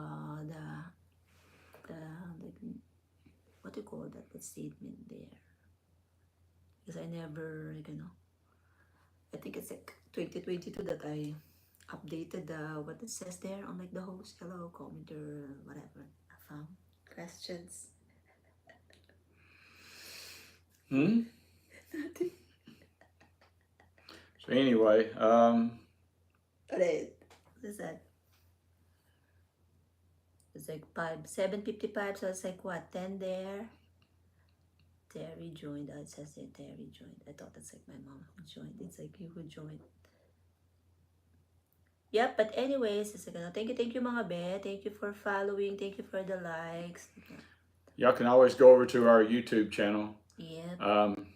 like what do you call that? The statement there, because I never I think it's like 2022 that I updated what it says there on like the host, hello, commenter, whatever. AFAM questions. Hmm. Nothing. So anyway, Alright. What is that? It's like 7:55, so it's like what, 10 there? Terry joined. It says there Terry joined. I thought that's like my mom who joined. It's like you who joined. Yep, but anyways, it's like, thank you mga be. Thank you for following. Thank you for the likes. y'all can always go over to our YouTube channel. Yep. Um,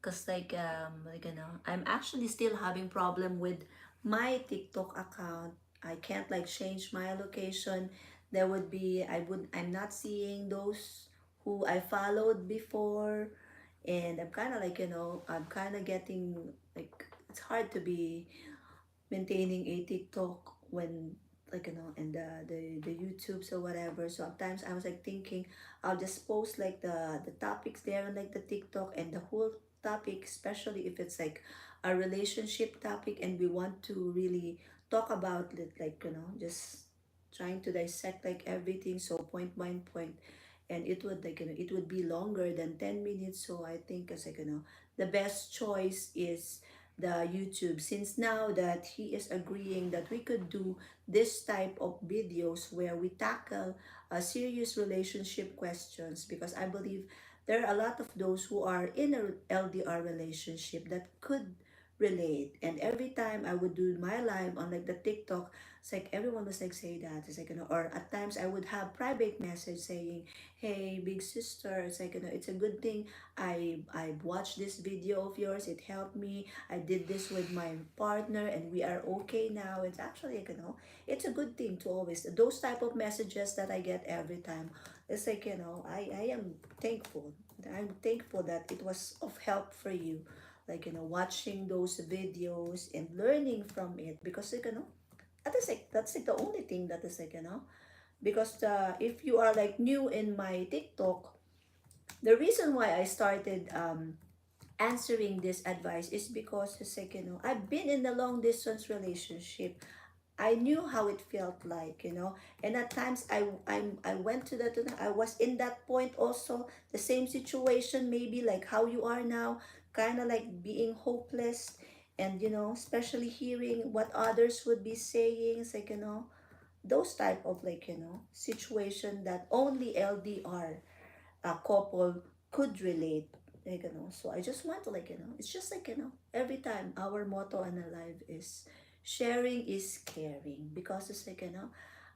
Cause I'm actually still having problem with my TikTok account. I can't like change my location. There would be I'm not seeing those who I followed before, and I'm kind of like I'm kind of getting like it's hard to be maintaining a TikTok when and the YouTubes or whatever. So sometimes I was like thinking I'll just post like the topics there on like the TikTok and the whole topic, especially if it's like a relationship topic and we want to really talk about it, like just trying to dissect like everything, so point by point, and it would it would be longer than 10 minutes. So I think it's like the best choice is the YouTube, since now that he is agreeing that we could do this type of videos where we tackle serious relationship questions, because I believe there are a lot of those who are in a LDR relationship that could relate. And every time I would do my live on like the TikTok, it's like everyone was like say that it's like or at times I would have private message saying, hey big sister, it's like it's a good thing I watched this video of yours, it helped me, I did this with my partner and we are okay now. It's actually it's a good thing to always those type of messages that I get every time. It's like I am thankful. I'm thankful that it was of help for you, like watching those videos and learning from it, because that's like the only thing that is like because if you are like new in my TikTok, the reason why I started answering this advice is because it's like I've been in a long distance relationship. I knew how it felt like, and at times I went to that. I was in that point also, the same situation, maybe like how you are now, kind of like being hopeless, and especially hearing what others would be saying. It's like those type of like situation that only LDR a couple could relate, so I just want to like it's just like every time our motto in our life is sharing is caring, because it's like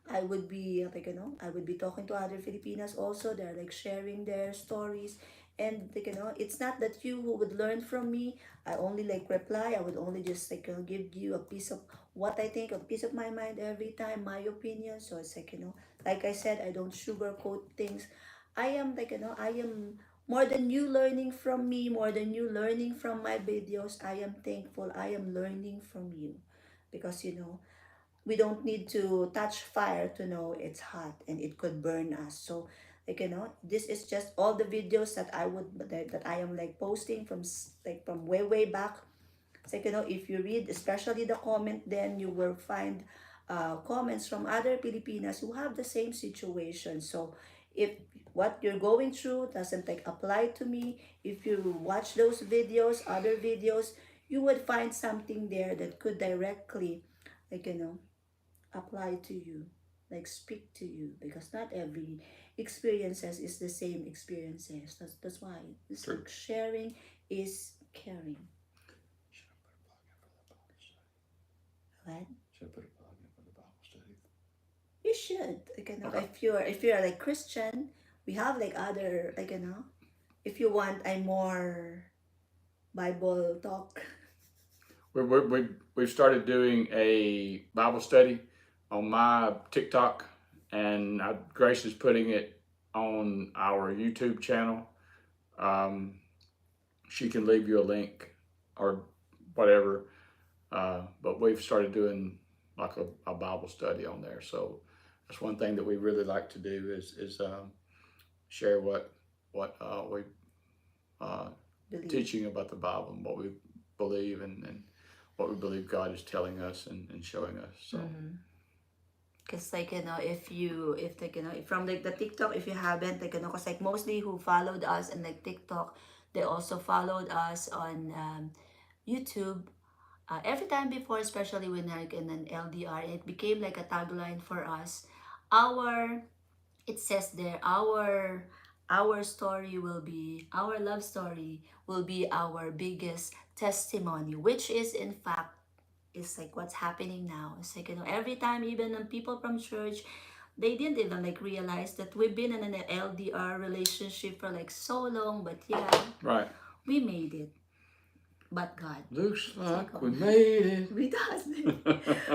I would be like I would be talking to other Filipinas also, they're like sharing their stories, and like it's not that you who would learn from me, I only like reply, I would only just like give you a piece of what I think, a piece of my mind every time, my opinion. So it's like like I said, I don't sugarcoat things. I am like I am more than you learning from me, more than you learning from my videos. I am thankful. I am learning from you, because we don't need to touch fire to know it's hot and it could burn us. So like this is just all the videos that that I am like posting from like from way back. It's like if you read especially the comment, then you will find comments from other Filipinas who have the same situation. So if what you're going through doesn't like apply to me, if you watch those videos, other videos, you would find something there that could directly like apply to you, like speak to you, because not every experiences is the same experiences. That's why it's true. like sharing is caring. Right? Should I put a plug in for the Bible study? You should. Like, Okay. if you're like Christian, we have like other like if you want a more Bible talk. we've started doing a Bible study on my TikTok, and Grace is putting it on our YouTube channel. Um, she can leave you a link or whatever, but we've started doing like a Bible study on there. So that's one thing that we really like to do is share what we teaching about the Bible and what we believe and what we believe God is telling us and showing us. So. Because like if like from like the TikTok, if you haven't like because like mostly who followed us and like TikTok, they also followed us on YouTube. Every time before, especially when like in an LDR, it became like a tagline for us. Our it says there our story will be our love story will be our biggest testimony, which is in fact is like what's happening now. It's like every time even people from church, they didn't even like realize that we've been in an LDR relationship for like so long, but yeah, Right. we made it. But God, looks like we made it. We does.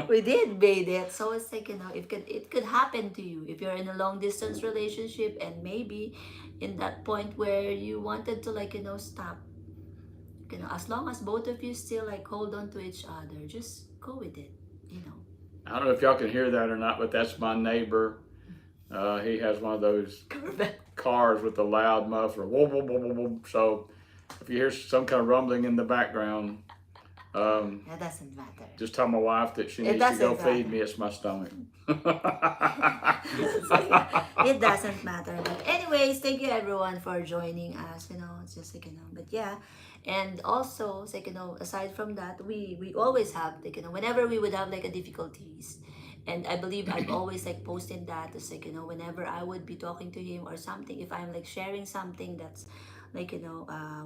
We did made it. So it's like it could happen to you if you're in a long distance relationship, and maybe in that point where you wanted to like stop. As long as both of you still like hold on to each other, just go with it. I don't know if y'all can hear that or not, but that's my neighbor. He has one of those cars with a loud muffler. Whoa, whoa, whoa, whoa, whoa. So if you hear some kind of rumbling in the background, That doesn't matter. just tell my wife that she needs to go feed me. It's my stomach. It doesn't matter. But anyways, thank you everyone for joining us. It's just like but yeah. And also, it's like aside from that, we always have like whenever we would have like a difficulties, and I believe I've always like posted that. It's like whenever I would be talking to him or something, if I'm like sharing something that's like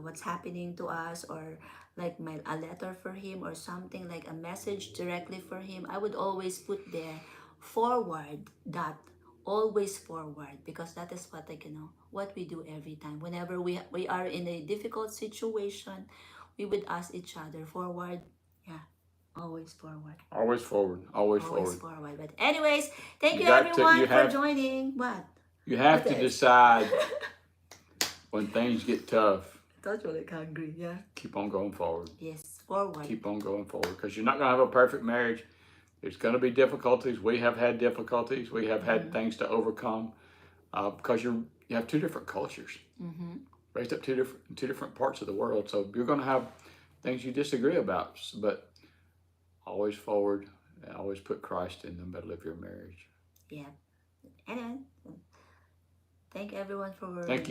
what's happening to us, or like a letter for him or something like a message directly for him, I would always put there forward that always forward, because that is what like what we do every time whenever we are in a difficult situation. We would ask each other forward. Yeah, always forward. Always forward. Always Always forward. forward. But anyways, thank you everyone for joining. What? You have to decide when things get tough. I thought you were like hungry. Yeah. Keep on going forward. Yes, forward. Keep on going forward, because you're not going to have a perfect marriage. There's going to be difficulties. We have had difficulties. We have had things to overcome because you have two different cultures, raised up two different parts of the world. So you're going to have things you disagree about, but always forward and always put Christ in the middle of your marriage. Yeah. And thank everyone for thank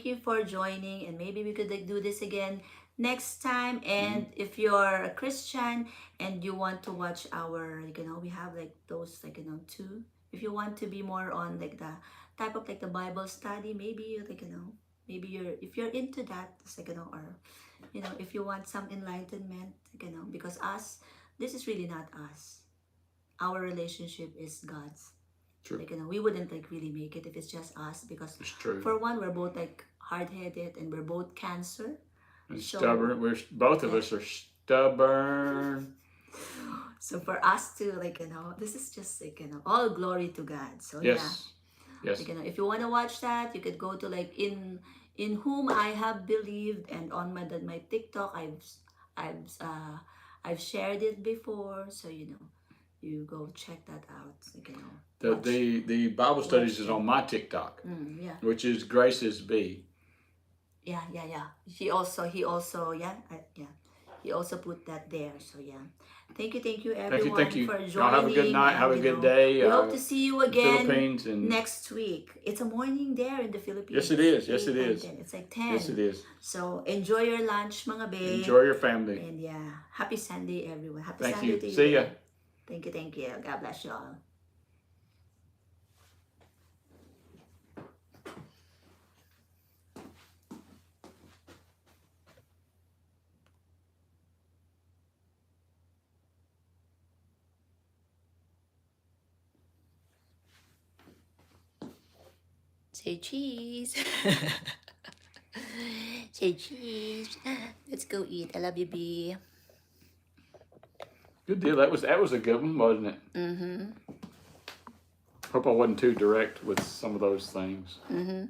you for joining, and maybe we could like do this again next time. And if you're a Christian and you want to watch our we have like those like too, if you want to be more on like the type of like the Bible study, maybe like maybe if you're into that, it's like or if you want some enlightenment, because this is really not us. Our relationship is God's. True. Like we wouldn't like really make it if it's just us, because it's true. For one, we're both like hard-headed and we're both Cancer. And stubborn. Both of us are stubborn. So for us to like this is just like all glory to God. So yes. Like, if you want to watch that, you could go to like in whom I have believed, and on my TikTok I've shared it before, so you go check that out. Like, the Bible studies is on my TikTok, which is Grace's B. Yeah. He also he also put that there. So yeah, thank you everyone for joining. Y'all have a good night. Have a good day. We hope to see you again Philippines and next week. It's a morning there in the Philippines. Yes, it is. Yes, it is. It's like 10. Yes, it is. So enjoy your lunch, mga babe. Enjoy your family. And yeah, happy Sunday, everyone. Happy Thank Sunday you. to you. See ya. Thank you. God bless you all. Say cheese. Say cheese. Let's go eat. I love you, B. Good deal. That was a good one, wasn't it? Mm-hmm. Hope I wasn't too direct with some of those things. Mm-hmm.